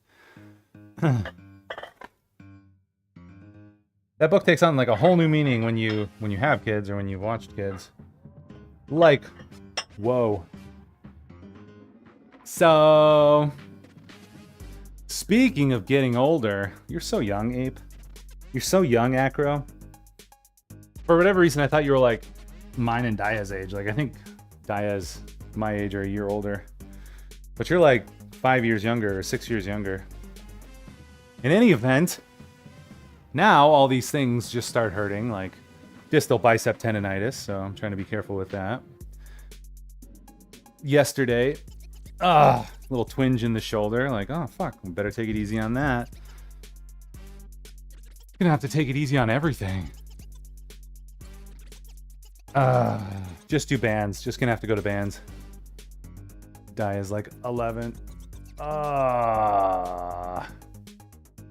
That book takes on like a whole new meaning when you have kids or when you've watched kids. Like, whoa. So, speaking of getting older, you're so young, Ape. You're so young, Acro. For whatever reason, I thought you were like mine and Daya's age. Like, I think Daya's my age or a year older. But you're like 5 years younger or 6 years younger. In any event, now all these things just start hurting, like distal bicep tendonitis, so I'm trying to be careful with that. Yesterday, little twinge in the shoulder, like, oh fuck, we better take it easy on that. Gonna have to take it easy on everything. Just do bands, just gonna have to go to bands. Daya's like 11.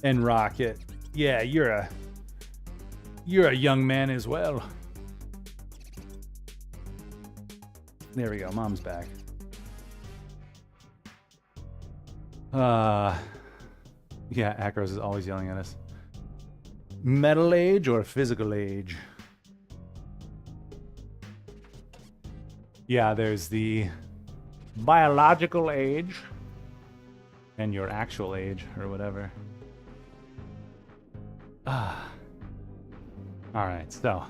And Rocket. Yeah, you're a young man as well. There we go. Mom's back. Yeah, Acros is always yelling at us. Mental age or physical age? Yeah, there's the biological age and your actual age or whatever. All right, so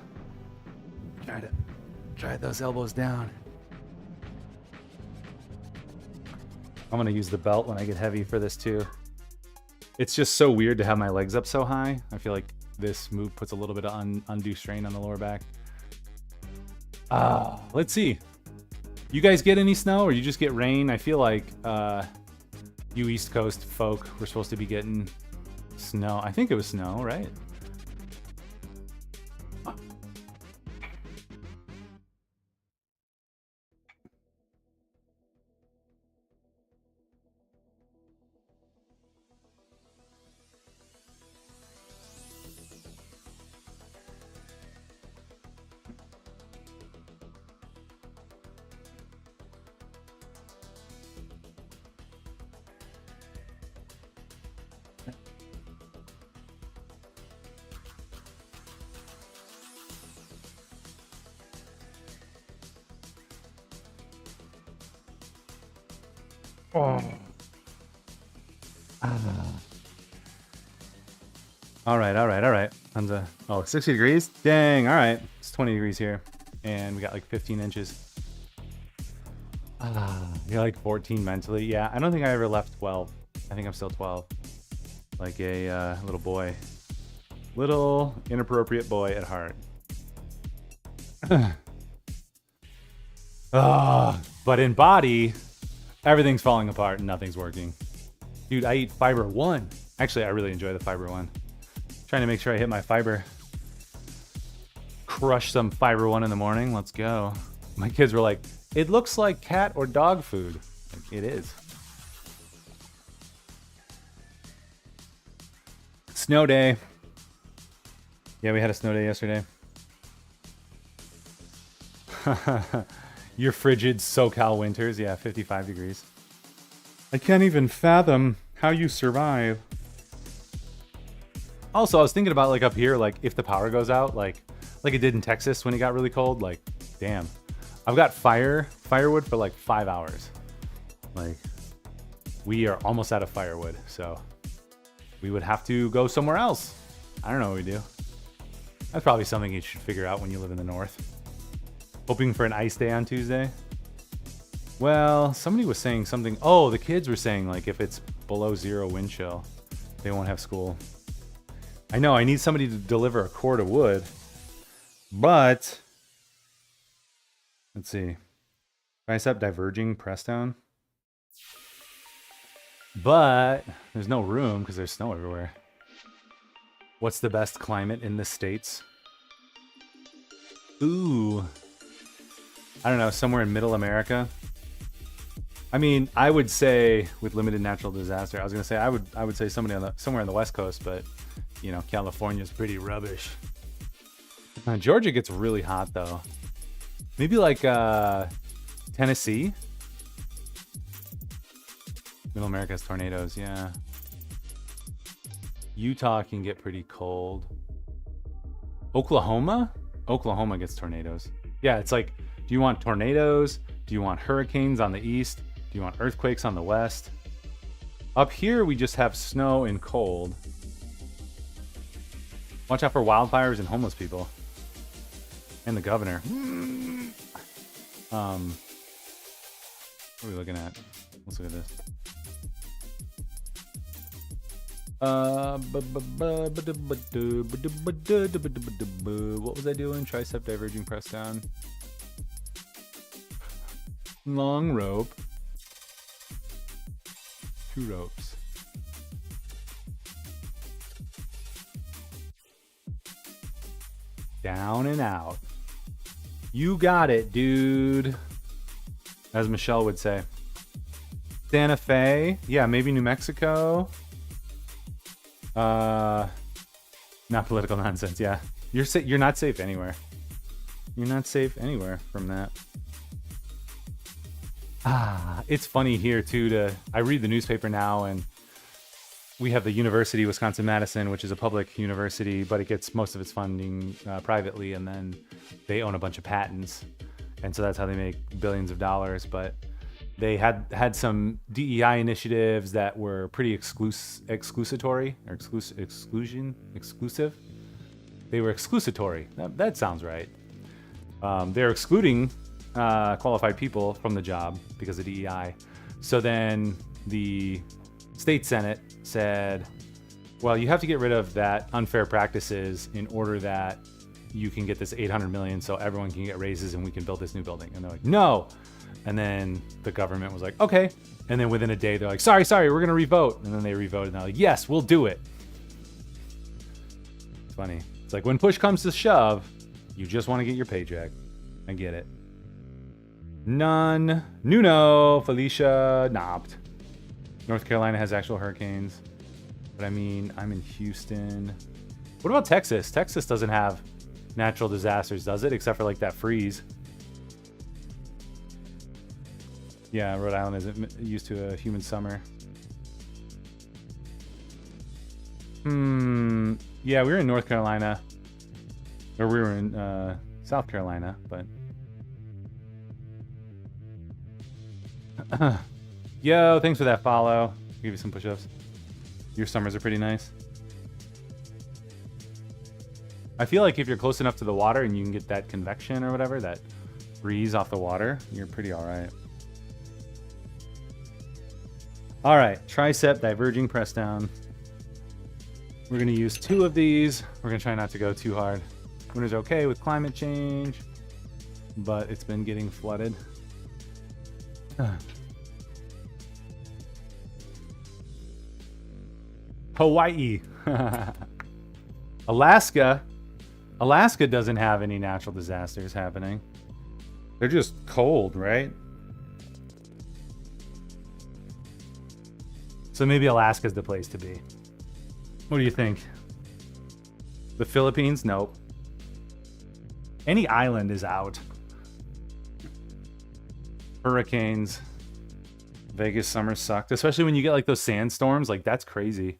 try those elbows down. I'm gonna use the belt when I get heavy for this too. It's just so weird to have my legs up so high. I feel like this move puts a little bit of undue strain on the lower back. Let's see. You guys get any snow or you just get rain? I feel like you East Coast folk were supposed to be getting snow. I think it was snow, right? All right. On the 60 degrees. Dang. All right, it's 20 degrees here, and we got like 15 inches. You're like 14 mentally. Yeah, I don't think I ever left 12. I think I'm still 12. Like a little boy. Little inappropriate boy at heart. But in body, everything's falling apart and nothing's working. Dude, I eat fiber 1. Actually, I really enjoy the fiber 1. Trying to make sure I hit my fiber. Crush some fiber 1 in the morning. Let's go. My kids were like, it looks like cat or dog food. Like, it is. Snow day. Yeah, we had a snow day yesterday. Your frigid SoCal winters. Yeah, 55 degrees. I can't even fathom how you survive. Also, I was thinking about like up here, like if the power goes out, like it did in Texas when it got really cold, like damn. I've got firewood for like 5 hours. Like we are almost out of firewood, so we would have to go somewhere else. I don't know what we do. That's probably something you should figure out when you live in the north. Hoping for an ice day on Tuesday. Well, somebody was saying something. Oh, the kids were saying like if it's below 0 wind chill, they won't have school. I know, I need somebody to deliver a cord of wood. But let's see. Tricep diverging press down. But there's no room because there's snow everywhere. What's the best climate in the States? Ooh. I don't know, somewhere in middle America. I mean, I would say with limited natural disaster, I was gonna say I would say somewhere on the West Coast, but you know, California's pretty rubbish. Georgia gets really hot though. Maybe like Tennessee. Middle America has tornadoes, yeah. Utah can get pretty cold. Oklahoma? Oklahoma gets tornadoes. Yeah, it's like, do you want tornadoes? Do you want hurricanes on the east? Do you want earthquakes on the west? Up here, we just have snow and cold. Watch out for wildfires and homeless people. And the governor. What are we looking at? Let's look at this. What was I doing? Tricep diverging press down. Long rope. 2 ropes. Down and out. You got it, dude. As Michelle would say. Santa Fe. Yeah, maybe New Mexico. Not political nonsense. Yeah, you're not safe anywhere. You're not safe anywhere from that. It's funny here too. I read the newspaper now, and we have the University of Wisconsin-Madison, which is a public university, but it gets most of its funding privately, and then they own a bunch of patents, and so that's how they make billions of dollars. But they had some DEI initiatives that were pretty exclusatory or exclusive. They were exclusatory. That sounds right. They're excluding qualified people from the job because of DEI. So then the state senate said, well, you have to get rid of that unfair practices in order that you can get this $800 million so everyone can get raises and we can build this new building. And they're like, no. And then the government was like, okay. And then within a day, they're like, sorry, we're going to revote. And then they revoted and they're like, yes, we'll do it. It's funny. It's like when push comes to shove, you just want to get your paycheck. I get it. None. Nuno. Felicia. Knopped. North Carolina has actual hurricanes. But I mean, I'm in Houston. What about Texas? Texas doesn't have natural disasters, does it? Except for like that freeze. Yeah, Rhode Island isn't used to a humid summer. Yeah, we were in North Carolina. Or we were in South Carolina, but... Yo, thanks for that follow. I'll give you some push-ups. Your summers are pretty nice. I feel like if you're close enough to the water and you can get that convection or whatever, that breeze off the water, you're pretty alright. All right, tricep diverging press down. We're gonna use 2 of these. We're gonna try not to go too hard. Winter's okay with climate change, but it's been getting flooded. Hawaii. Alaska doesn't have any natural disasters happening. They're just cold, right? So maybe Alaska's the place to be. What do you think? The Philippines? Nope. Any island is out. Hurricanes. Vegas summer sucked. Especially when you get like those sandstorms. Like, that's crazy.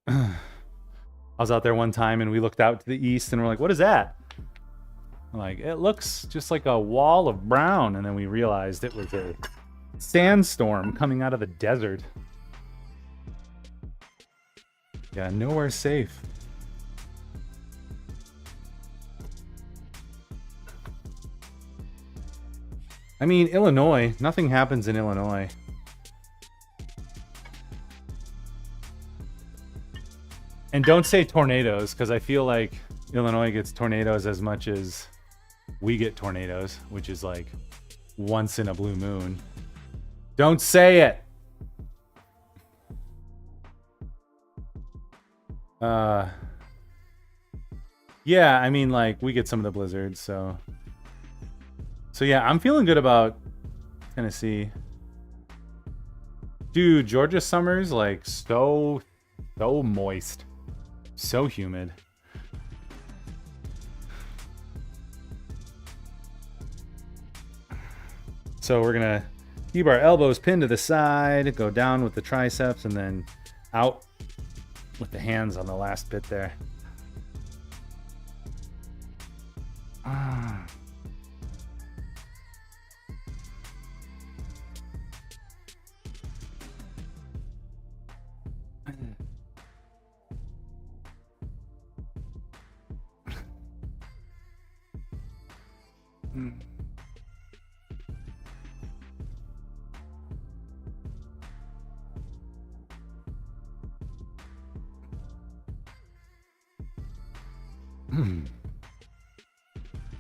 I was out there one time and we looked out to the east and we're like, what is that? Like, it looks just like a wall of brown. And then we realized it was a sandstorm coming out of the desert. Yeah, nowhere safe. I mean, Illinois, nothing happens in Illinois. And don't say tornadoes, because I feel like Illinois gets tornadoes as much as we get tornadoes, which is like once in a blue moon. Don't say it. Yeah, I mean, like, we get some of the blizzards, so yeah, I'm feeling good about Tennessee. Dude, Georgia summer's like so moist, so humid. So we're gonna keep our elbows pinned to the side, go down with the triceps, and then out with the hands on the last bit there.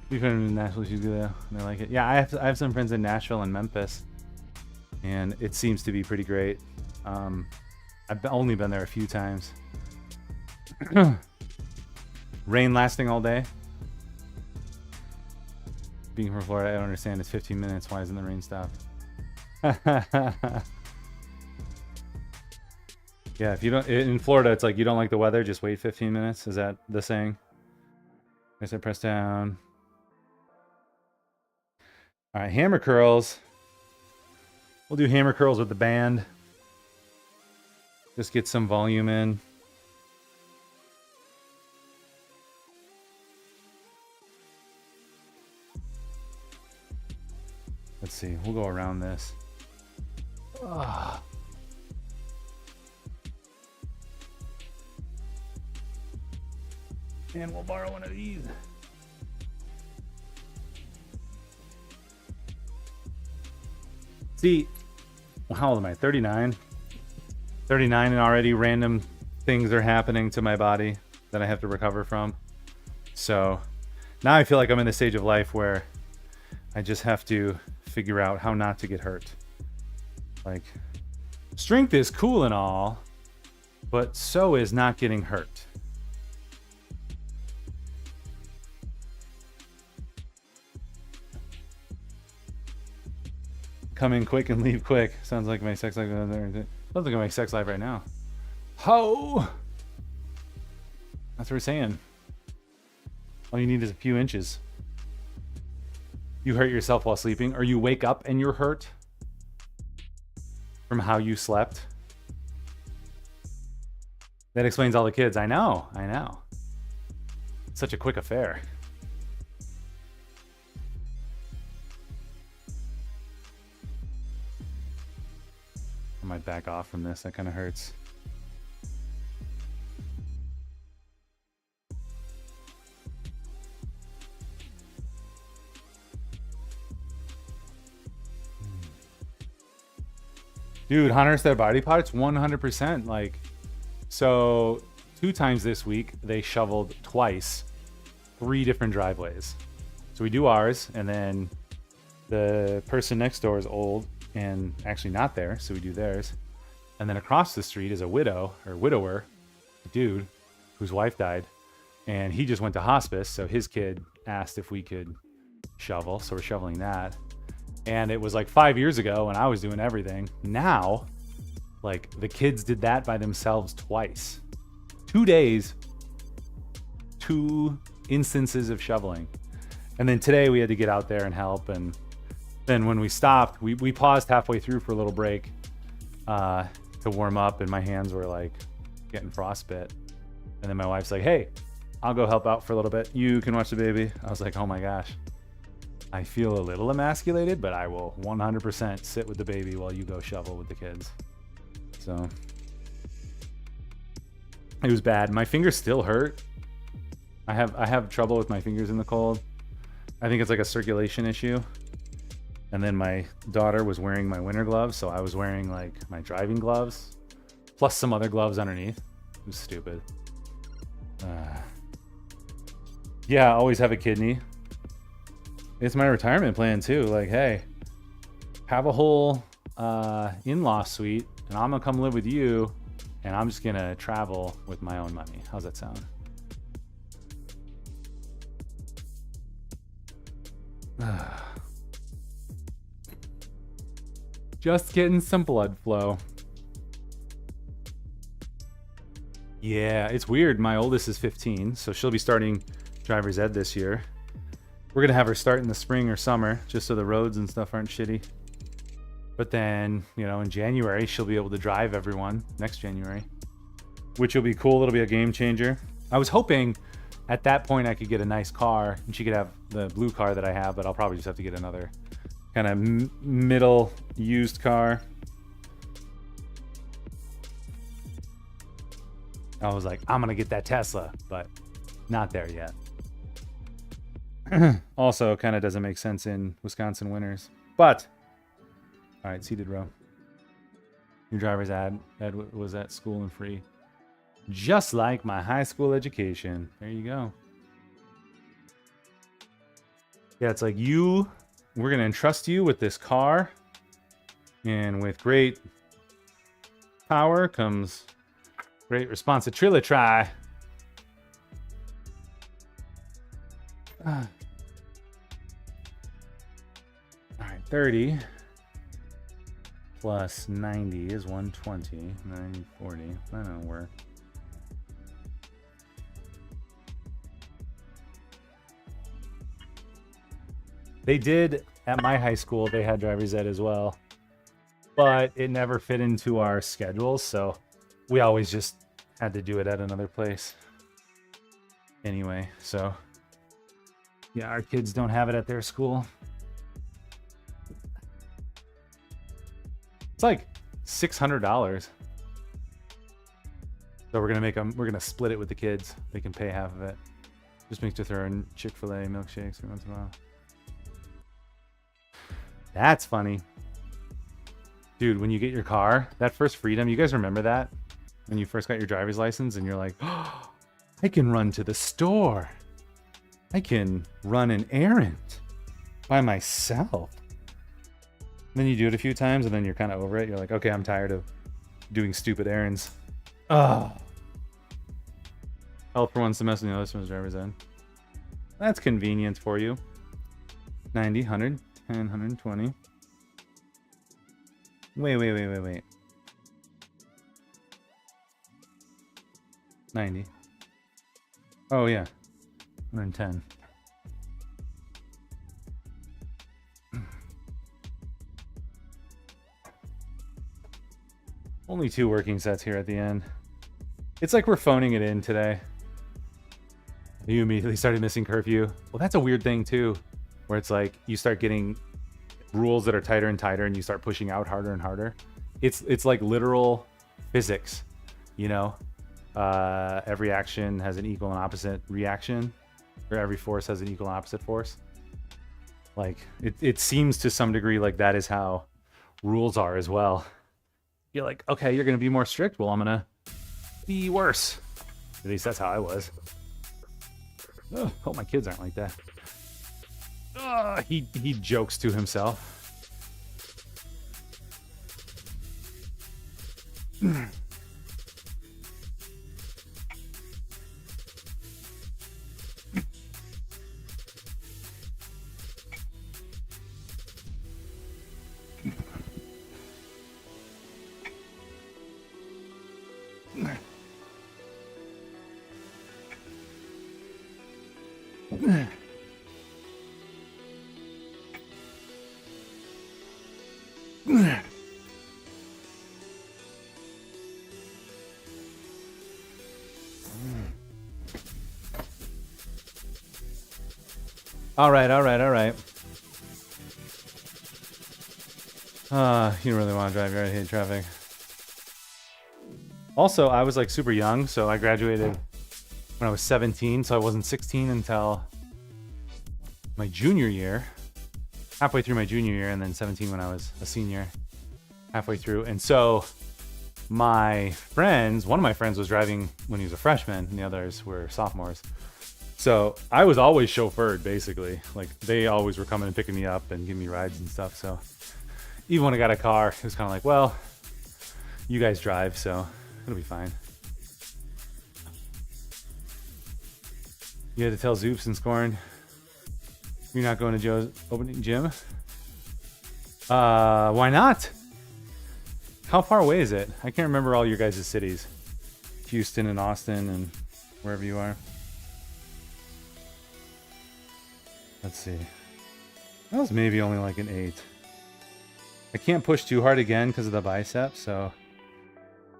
We've been in Nashville, she's good and I like it. Yeah, I have some friends in Nashville and Memphis, and it seems to be pretty great. I've only been there a few times. Rain lasting all day. Being from Florida, I don't understand. It's 15 minutes. Why isn't the rain stopped? Yeah, if you don't, in Florida, it's like you don't like the weather, just wait 15 minutes. Is that the saying? I said press down. All right, hammer curls. We'll do hammer curls with the band. Just get some volume in. Let's see, we'll go around this. And we'll borrow one of these. See, how old am I? 39? 39, and already random things are happening to my body that I have to recover from. So now I feel like I'm in the stage of life where I just have to figure out how not to get hurt. Like, strength is cool and all, but so is not getting hurt. Come in quick and leave quick. Sounds like my sex life. Sounds like my sex life right now. Ho! That's what we're saying. All you need is a few inches. You hurt yourself while sleeping, or you wake up and you're hurt from how you slept. That explains all the kids. I know. Such a quick affair. I might back off from this. That kind of hurts. Dude, Hunter said body parts 100%. Like, so 2 times this week they shoveled twice, 3 different driveways. So we do ours, and then the person next door is old and actually not there, so we do theirs. And then across the street is a widower, a dude whose wife died, and he just went to hospice, so his kid asked if we could shovel, so we're shoveling that. And it was like 5 years ago when I was doing everything. Now, like, the kids did that by themselves twice. 2 days, 2 instances of shoveling. And then today we had to get out there and help. And then when we stopped, we paused halfway through for a little break to warm up, and my hands were like getting frostbite. And then my wife's like, hey, I'll go help out for a little bit. You can watch the baby. I was like, oh my gosh. I feel a little emasculated, but I will 100% sit with the baby while you go shovel with the kids. So it was bad. My fingers still hurt. I have trouble with my fingers in the cold. I think it's like a circulation issue. And then my daughter was wearing my winter gloves, so I was wearing like my driving gloves plus some other gloves underneath. It was stupid. Yeah, I always have a kidney. It's my retirement plan too. Like, hey, have a whole in-law suite, and I'm gonna come live with you, and I'm just gonna travel with my own money. How's that sound? Just getting some blood flow. Yeah, it's weird. My oldest is 15, so she'll be starting driver's ed this year. We're gonna have her start in the spring or summer, just so the roads and stuff aren't shitty. But then, you know, in January, she'll be able to drive everyone next January, which will be cool. It'll be a game changer. I was hoping at that point I could get a nice car and she could have the blue car that I have, but I'll probably just have to get another kind of middle used car. I was like, I'm gonna get that Tesla, but not there yet. Also, kind of doesn't make sense in Wisconsin winters. But, all right, seated row. Your driver's ed was at school and free. Just like my high school education. There you go. Yeah, it's like we're going to entrust you with this car. And with great power comes great responsibility. All right, 30 plus 90 is 120. 90, 40. That don't work. They did at my high school. They had driver's ed as well, but it never fit into our schedules, so we always just had to do it at another place. Anyway, so yeah, our kids don't have it at their school. It's like $600. So we're gonna split it with the kids. They can pay half of it. Just makes to throw in Chick-fil-A milkshakes every once in a while. That's funny. Dude, when you get your car, that first freedom, you guys remember that? When you first got your driver's license and you're like, oh, I can run to the store. I can run an errand by myself. And then you do it a few times and then you're kind of over it. You're like, okay, I'm tired of doing stupid errands. Oh. Health for one semester, the other semester driver's ed. That's convenient for you. 90, 100, 10, 120. Wait. 90. Oh, yeah. 110. Only 2 working sets here at the end. It's like we're phoning it in today. You immediately started missing curfew. Well, that's a weird thing too, where it's like you start getting rules that are tighter and tighter and you start pushing out harder and harder. It's like literal physics, you know? Every action has an equal and opposite reaction, or every force has an equal and opposite force. Like it seems to some degree like that is how rules are as well. you're like, okay, you're gonna be more strict. Well, I'm gonna be worse. At least that's how I was. Oh, hope my kids aren't like that. He jokes to himself. All right. You don't really want to drive. You already hate traffic. Also, I was like super young, so I graduated when I was 17, so I wasn't 16 until my junior year, halfway through my junior year, and then 17 when I was a senior, halfway through. And so my friends, one of my friends was driving when he was a freshman, and the others were sophomores. So I was always chauffeured, basically. Like, they always were coming and picking me up and giving me rides and stuff. So even when I got a car, it was kind of like, well, you guys drive, so it'll be fine. You had to tell Zoops and Scorn you're not going to Joe's opening gym? Why not? How far away is it? I can't remember all your guys' cities. Houston and Austin and wherever you are. Let's see. That was maybe only like an 8. I can't push too hard again because of the biceps, so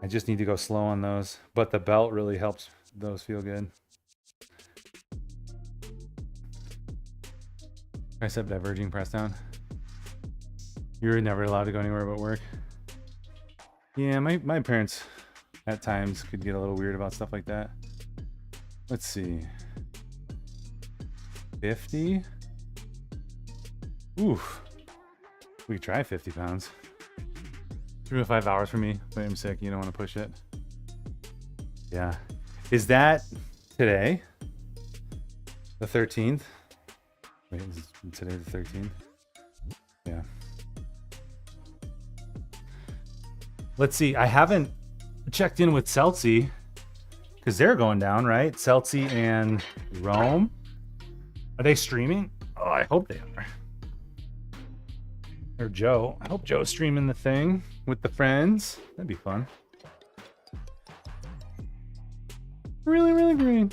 I just need to go slow on those. But the belt really helps those feel good. Tricep diverging press down. You're never allowed to go anywhere but work. Yeah, my parents at times could get a little weird about stuff like that. Let's see. 50? Oof. We could try 50 pounds. 3 to 5 hours for me, but I'm sick. You don't want to push it. Yeah. Is that today? The 13th? Wait, is today the 13th? Yeah. Let's see. I haven't checked in with Celtsy because they're going down, right? Celtsy and Rome. Are they streaming? Oh, I hope they are. Or Joe. I hope Joe's streaming the thing with the friends. That'd be fun. Really, really green.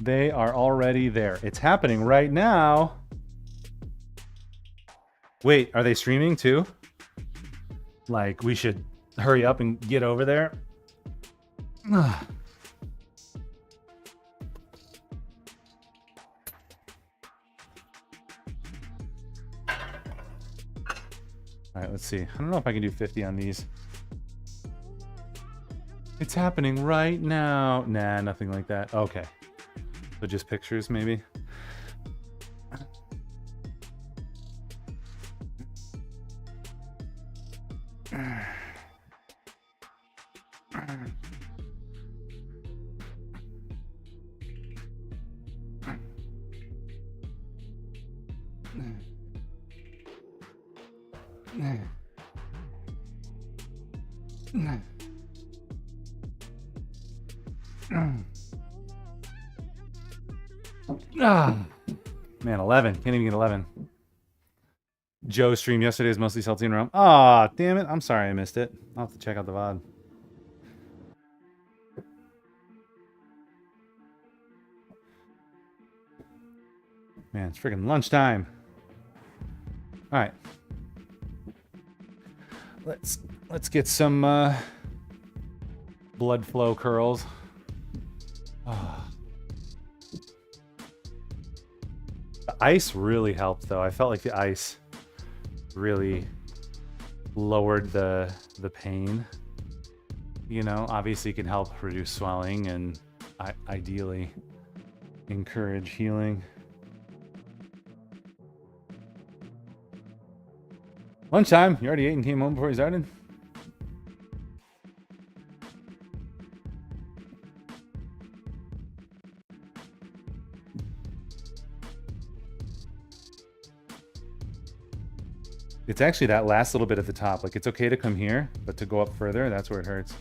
They are already there. It's happening right now. Wait, are they streaming too? Like, we should hurry up and get over there. All right, let's see. I don't know if I can do 50 on these. It's happening right now. Nah, nothing like that. Okay. So just pictures, maybe. Man, 11. Can't even get 11. Joe's stream yesterday was mostly Celtsy and Rome. Aw, damn it. I'm sorry I missed it. I'll have to check out the VOD. Man, it's freaking lunchtime. All right. Let's get some blood flow curls. The ice really helped, though. I felt like the ice really lowered the pain. You know, obviously it can help reduce swelling and ideally encourage healing. Lunchtime. You already ate and came home before you started? It's actually that last little bit at the top. Like, it's okay to come here, but to go up further, that's where it hurts.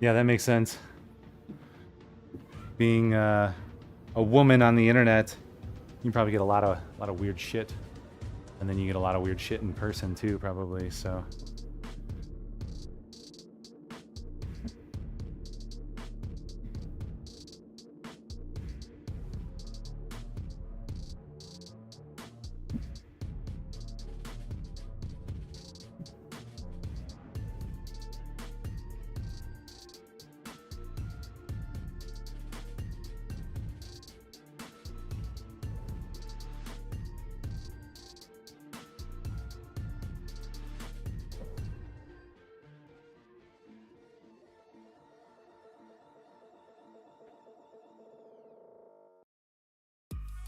Yeah, that makes sense. Being a woman on the internet, you probably get a lot of weird shit, and then you get a lot of weird shit in person too, probably. So.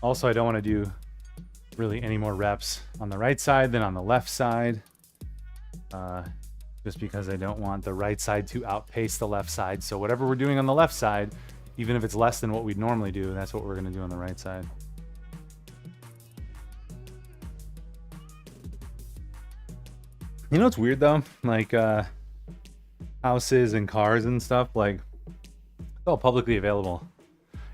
Also, I don't want to do really any more reps on the right side than on the left side, just because I don't want the right side to outpace the left side. So whatever we're doing on the left side, even if it's less than what we'd normally do, that's what we're going to do on the right side. You know what's weird though? Like houses and cars and stuff, like it's all publicly available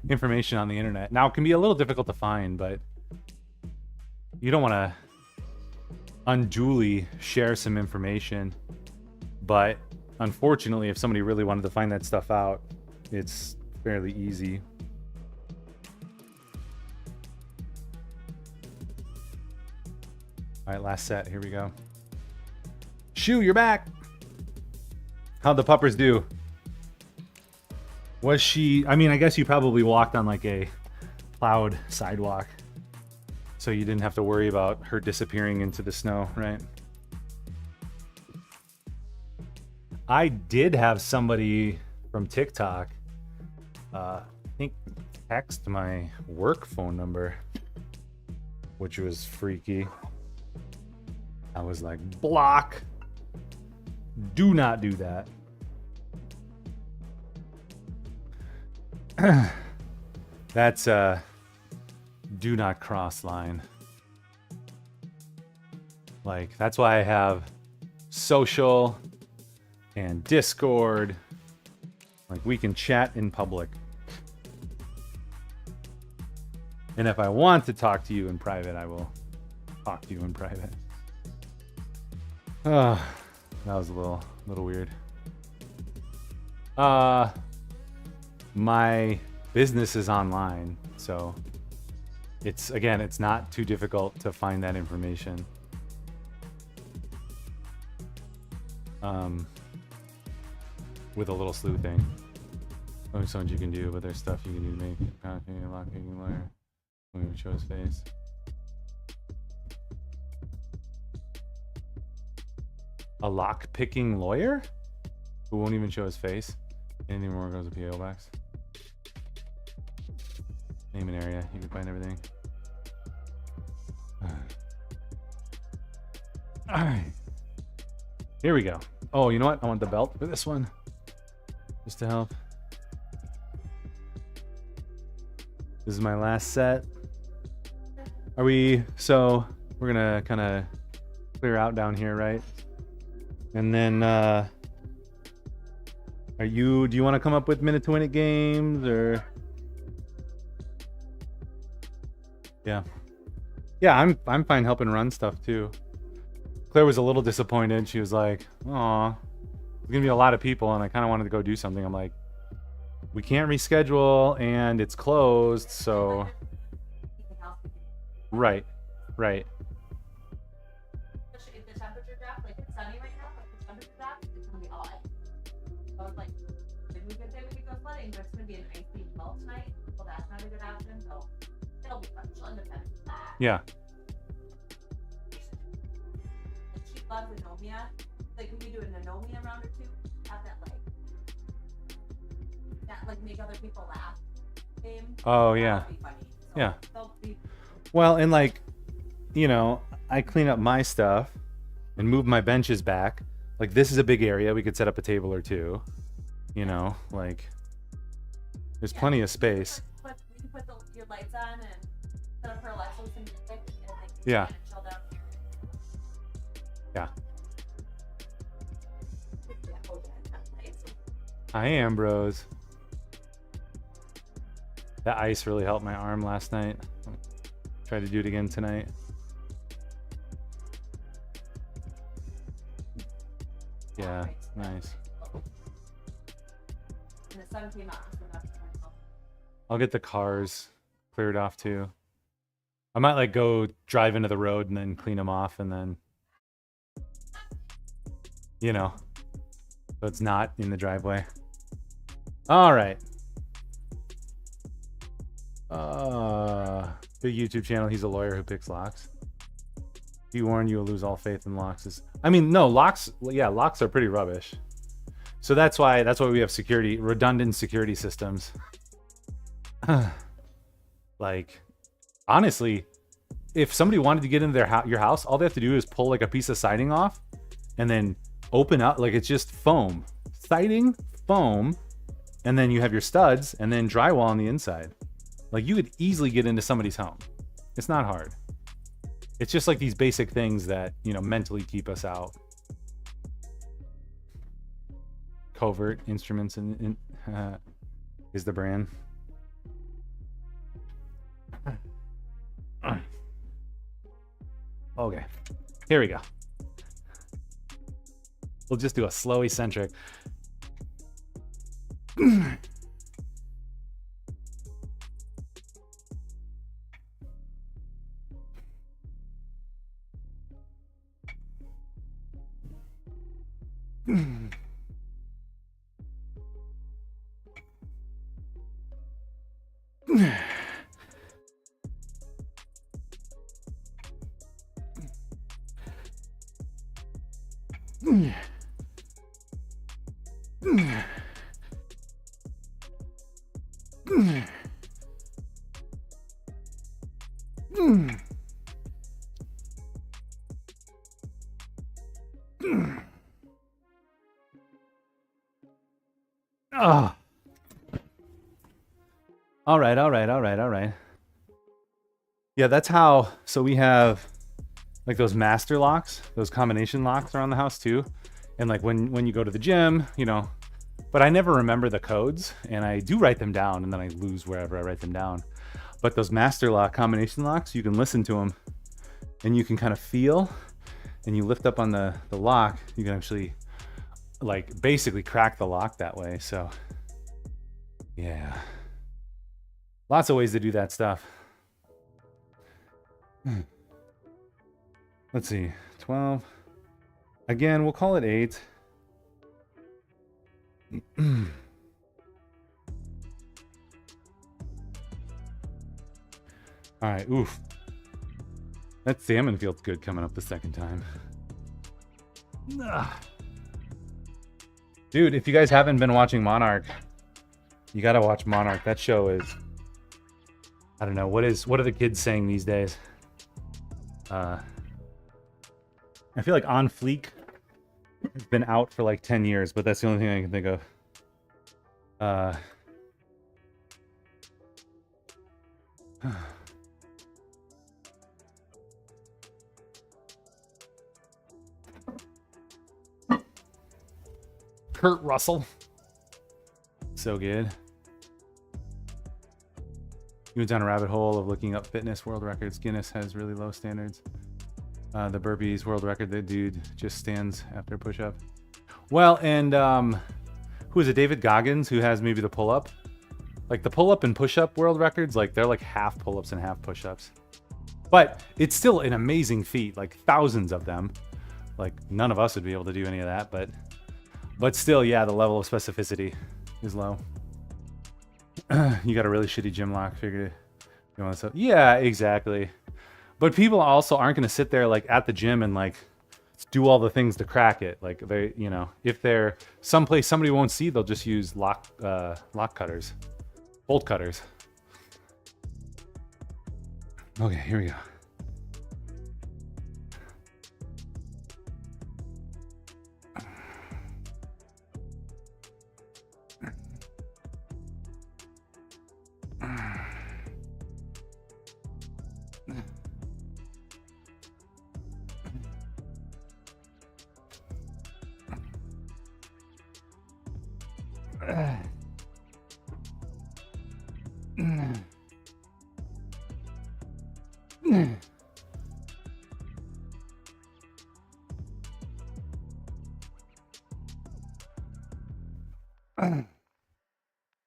information on the internet. Now it can be a little difficult to find, but you don't want to unduly share some information. But unfortunately, if somebody really wanted to find that stuff out, it's fairly easy. All right, last set. Here we go. Shoo, you're back. How'd the puppers do? Was she... I mean, I guess you probably walked on like a plowed sidewalk, so you didn't have to worry about her disappearing into the snow, right? I did have somebody from TikTok, I think, text my work phone number, which was freaky. I was like, block. Do not do that. That's do not cross line. Like, that's why I have social and Discord. Like, we can chat in public. And if I want to talk to you in private, I will talk to you in private. That was a little weird. My business is online, so it's not too difficult to find that information. With a little sleuthing. Only so much you can do, but there's stuff you can do to make it a lock picking lawyer. Won't even show his face. A lock picking lawyer who won't even show his face. Anything more goes to PO box. Name an area, you can find everything. Alright. Here we go. Oh, you know what? I want the belt for this one. Just to help. This is my last set. So we're gonna kind of clear out down here, right? And then, do you want to come up with minute to win it games, or? Yeah, I'm fine helping run stuff too. Claire was a little disappointed. She was like, "Aw, there's gonna be a lot of people, and I kind of wanted to go do something." I'm like, "We can't reschedule, and it's closed, so." Right. If the temperature drops, like it's sunny right now, but the temperature drops, it's gonna be odd. So I was like, we could say we could go sledding, but it's gonna be an icy fall tonight. Well, that's not a good option, so it'll be fun. She'll end up having that. Yeah. She loves Anomia. Like, we could do an Anomia round or two. Have that, like, make other people laugh. game. Oh, yeah. That'll be funny. So Yeah. they'll be Well, and like, you know, I clean up my stuff and move my benches back. Like, this is a big area. We could set up a table or two. You know, like, there's plenty of space. we can put your lights on and set up her Alexa with some music and they can Yeah. kind of chill down here. Yeah. Yeah, oh yeah, that's nice. I am, bros. That ice really helped my arm last night. Try to do it again tonight. Yeah, Right. nice. And the sun came out, so that's kind of I'll get the cars cleared off too. I might like go drive into the road and then clean them off and then, you know, so it's not in the driveway. All right. Big YouTube channel. He's a lawyer who picks locks. He warned you will lose all faith in locks. I mean, no, locks. Yeah, locks are pretty rubbish. So that's why we have security, redundant security systems. Like, honestly, if somebody wanted to get into your house, all they have to do is pull like a piece of siding off and then open up. Like, it's just foam, siding, foam, and then you have your studs and then drywall on the inside. Like, you could easily get into somebody's home. It's not hard. It's just like these basic things that, you know, mentally keep us out. Covert Instruments is the brand. Okay, here we go. We'll just do a slow eccentric. Oh. All right. Yeah, that's how. So we have like those master locks, those combination locks around the house too. And like when you go to the gym, you know, but I never remember the codes and I do write them down and then I lose wherever I write them down. But those master lock combination locks, you can listen to them and you can kind of feel, and you lift up on the lock, you can actually like basically crack the lock that way. So yeah, lots of ways to do that stuff. Let's see, 12. Again, we'll call it 8. All right, oof. That salmon feels good coming up the second time. Ugh. Dude, if you guys haven't been watching Monarch, you gotta watch Monarch. That show is, I don't know, what are the kids saying these days? I feel like On Fleek has been out for like 10 years, but that's the only thing I can think of. Kurt Russell. So good. You went down a rabbit hole of looking up fitness world records. Guinness has really low standards. The burpees world record, the dude just stands after a push-up. Well, and who is it? David Goggins, who has maybe the pull-up. Like the pull-up and push-up world records, like they're like half pull-ups and half push-ups. But it's still an amazing feat, like thousands of them. Like none of us would be able to do any of that, but still, yeah, the level of specificity is low. You got a really shitty gym lock, figured you want to. Yeah, exactly. But people also aren't going to sit there like at the gym and like do all the things to crack it. Like they, you know, if they're someplace somebody won't see, they'll just use lock cutters, bolt cutters. Okay, here we go.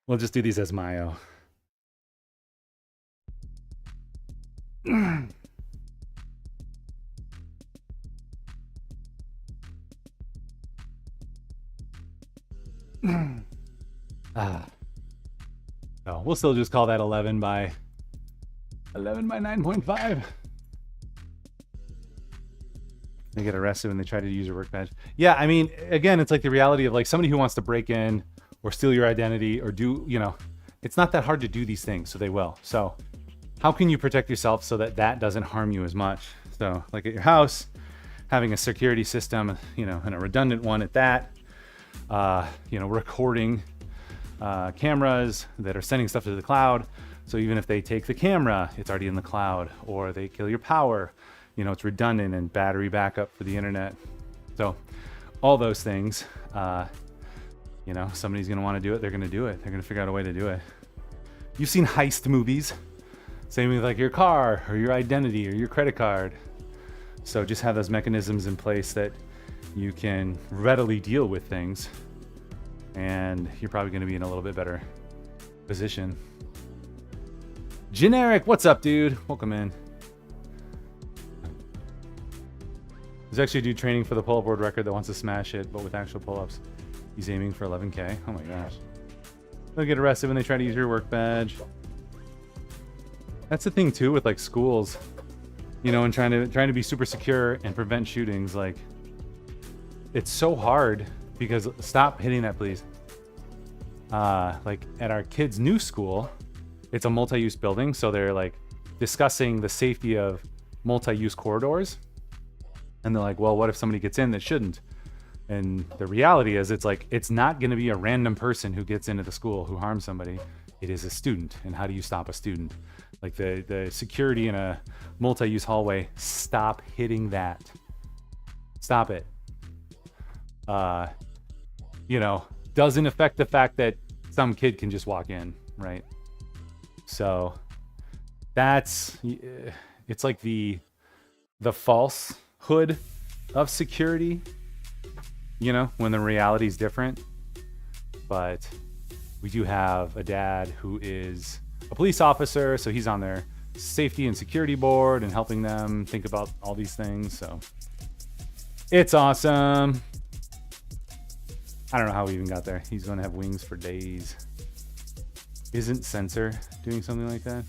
We'll just do these as Mayo. So we'll still just call that 11 by 9.5. They get arrested when they try to use your work badge. Yeah, I mean, again, it's like the reality of like somebody who wants to break in or steal your identity or do, you know, it's not that hard to do these things, so they will. So how can you protect yourself so that that doesn't harm you as much? So like at your house, having a security system, you know, and a redundant one at that, you know, recording cameras that are sending stuff to the cloud. So even if they take the camera, it's already in the cloud, or they kill your power, you know, it's redundant and battery backup for the internet. So all those things, you know, somebody's going to want to do it. They're going to do it. They're going to figure out a way to do it. You've seen heist movies, same with like your car or your identity or your credit card. So just have those mechanisms in place that you can readily deal with things, and you're probably going to be in a little bit better position. Generic, what's up, dude? Welcome in. There's actually a dude training for the pull-up world record that wants to smash it, but with actual pull-ups. He's aiming for 11K. Oh my gosh. They'll get arrested when they try to use your work badge. That's the thing too with like schools, you know, and trying to be super secure and prevent shootings. Like, it's so hard because, stop hitting that, please. Like at our kids' new school, it's a multi-use building, so they're like discussing the safety of multi-use corridors. And they're like, well, what if somebody gets in that shouldn't? And the reality is, it's like, it's not going to be a random person who gets into the school who harms somebody. It is a student. And how do you stop a student? Like the security in a multi-use hallway, stop hitting that. Stop it. You know, doesn't affect the fact that some kid can just walk in, right? So that's, it's like the falsehood of security, you know, when the reality is different. But we do have a dad who is a police officer, so he's on their safety and security board and helping them think about all these things. So it's awesome. I don't know how we even got there. He's going to have wings for days. Isn't Censor doing something like that?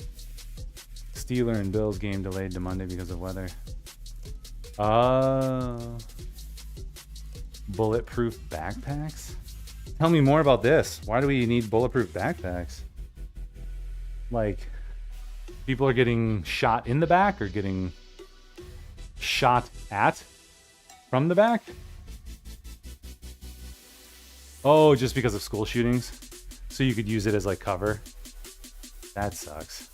Steeler and Bills game delayed to Monday because of weather. Bulletproof backpacks? Tell me more about this. Why do we need bulletproof backpacks? Like, people are getting shot in the back or getting shot at from the back? Oh, just because of school shootings? So you could use it as like cover? That sucks.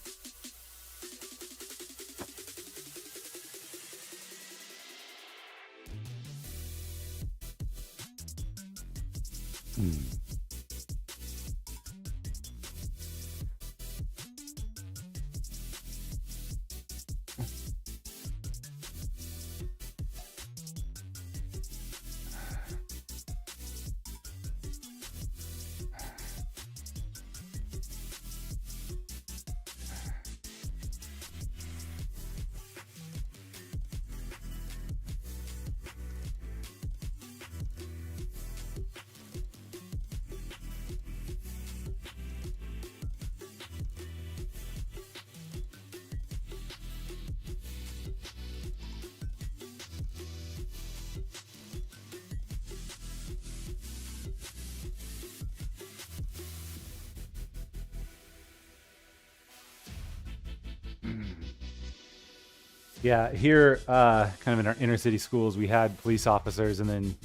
Yeah, here, kind of in our inner city schools, we had police officers, and then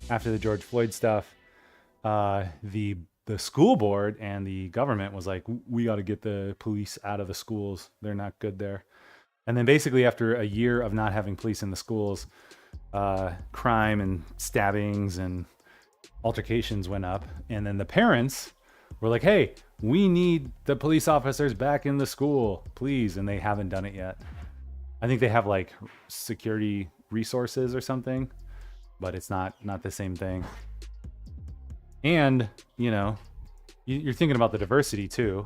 after the George Floyd stuff, the school board and the government was like, we got to get the police out of the schools. They're not good there. And then basically after a year of not having police in the schools, crime and stabbings and altercations went up. And then the parents were like, hey, we need the police officers back in the school, please. And they haven't done it yet. I think they have like security resources or something, but it's not the same thing. And, you know, you're thinking about the diversity too.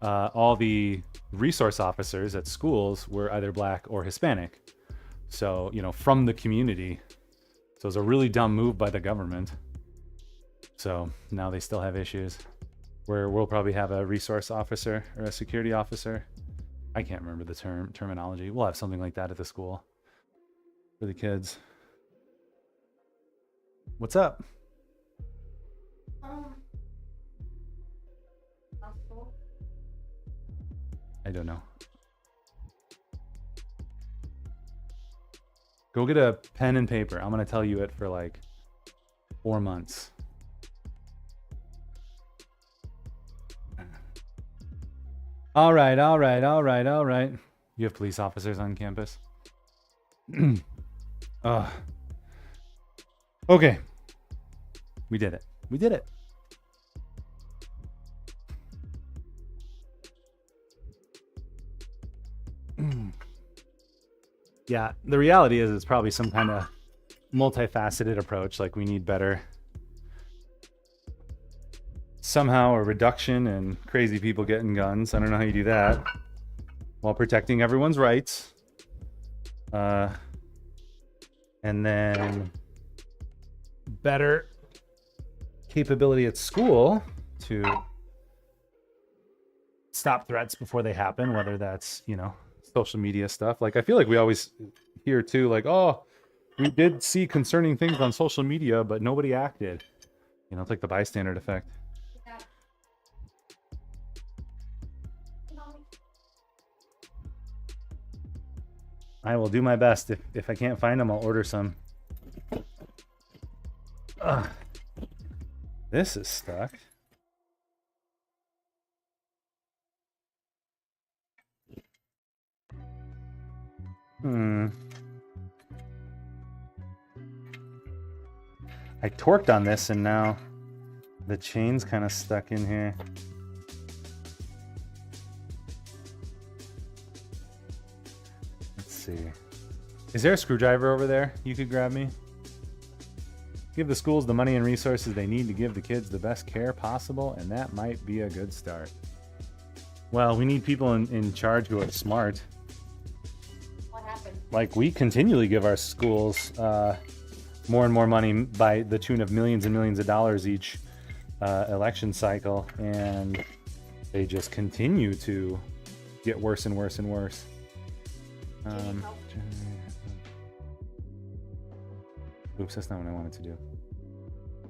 All the resource officers at schools were either black or Hispanic. So, you know, from the community. So it's a really dumb move by the government. So now they still have issues where we'll probably have a resource officer or a security officer. I can't remember the terminology. We'll have something like that at the school for the kids. What's up? I don't know. Go get a pen and paper. I'm going to tell you it for like 4 months. All right. You have police officers on campus? Okay. We did it. Yeah, the reality is it's probably some kind of multifaceted approach. Like we need better, somehow a reduction in crazy people getting guns. I don't know how you do that while protecting everyone's rights. And then better capability at school to stop threats before they happen, whether that's, you know, social media stuff. Like I feel like we always hear too, like, oh, we did see concerning things on social media, but nobody acted. You know, it's like the bystander effect. Yeah. I will do my best. If I can't find them, I'll order some. Ugh. This is stuck. I torqued on this and now the chain's kind of stuck in here. Let's see. Is there a screwdriver over there you could grab me? Give the schools the money and resources they need to give the kids the best care possible, and that might be a good start. Well, we need people in charge who are smart. What happened? Like, we continually give our schools more and more money by the tune of millions and millions of dollars each election cycle, and they just continue to get worse and worse and worse. Oops, that's not what I wanted to do.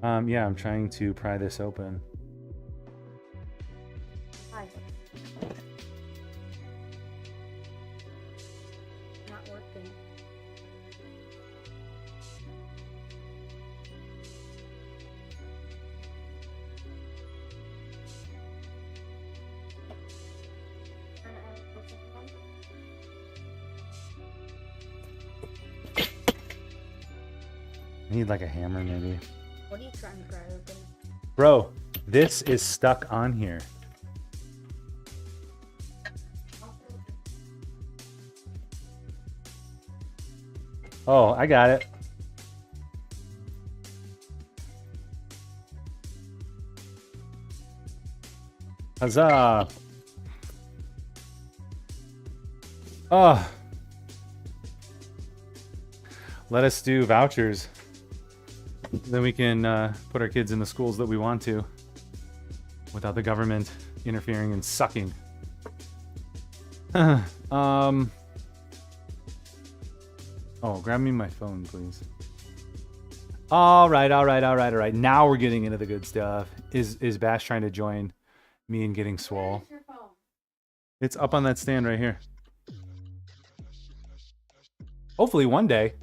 Yeah, I'm trying to pry this open. Hi. Not working. I need like a hammer maybe. What are you trying to pry open? Bro, this is stuck on here. Oh, I got it. Huzzah. Oh. Let us do vouchers. Then we can put our kids in the schools that we want to without the government interfering and sucking. Oh, grab me my phone, please. All right. Now we're getting into the good stuff. Is Bash trying to join me in getting swole? Where's your phone? It's up on that stand right here. Hopefully one day.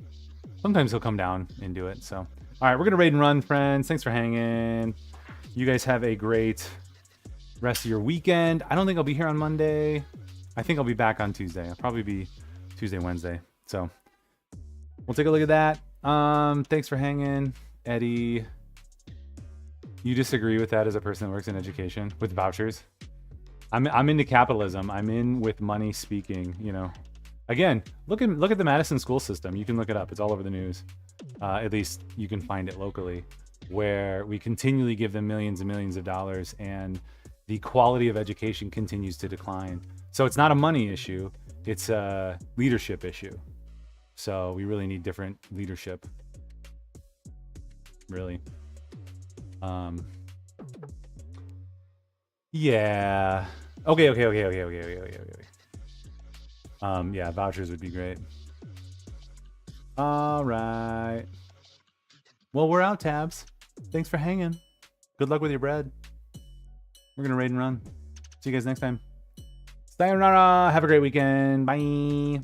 Sometimes he'll come down and do it. So, all right, we're gonna raid and run, friends. Thanks for hanging. You guys have a great rest of your weekend. I don't think I'll be here on Monday. I think I'll be back on Tuesday. I'll probably be Tuesday, Wednesday. So we'll take a look at that. Thanks for hanging, Eddie. You disagree with that as a person that works in education with vouchers? I'm into capitalism. I'm in with money speaking, you know. Again, look at the Madison school system. You can look it up. It's all over the news. At least you can find it locally, where we continually give them millions and millions of dollars, and the quality of education continues to decline. So it's not a money issue. It's a leadership issue. So we really need different leadership. Really. Yeah. Okay. Yeah, vouchers would be great. All right. Well, we're out, Tabs. Thanks for hanging. Good luck with your bread. We're gonna raid and run. See you guys next time. Sayonara. Have a great weekend. Bye.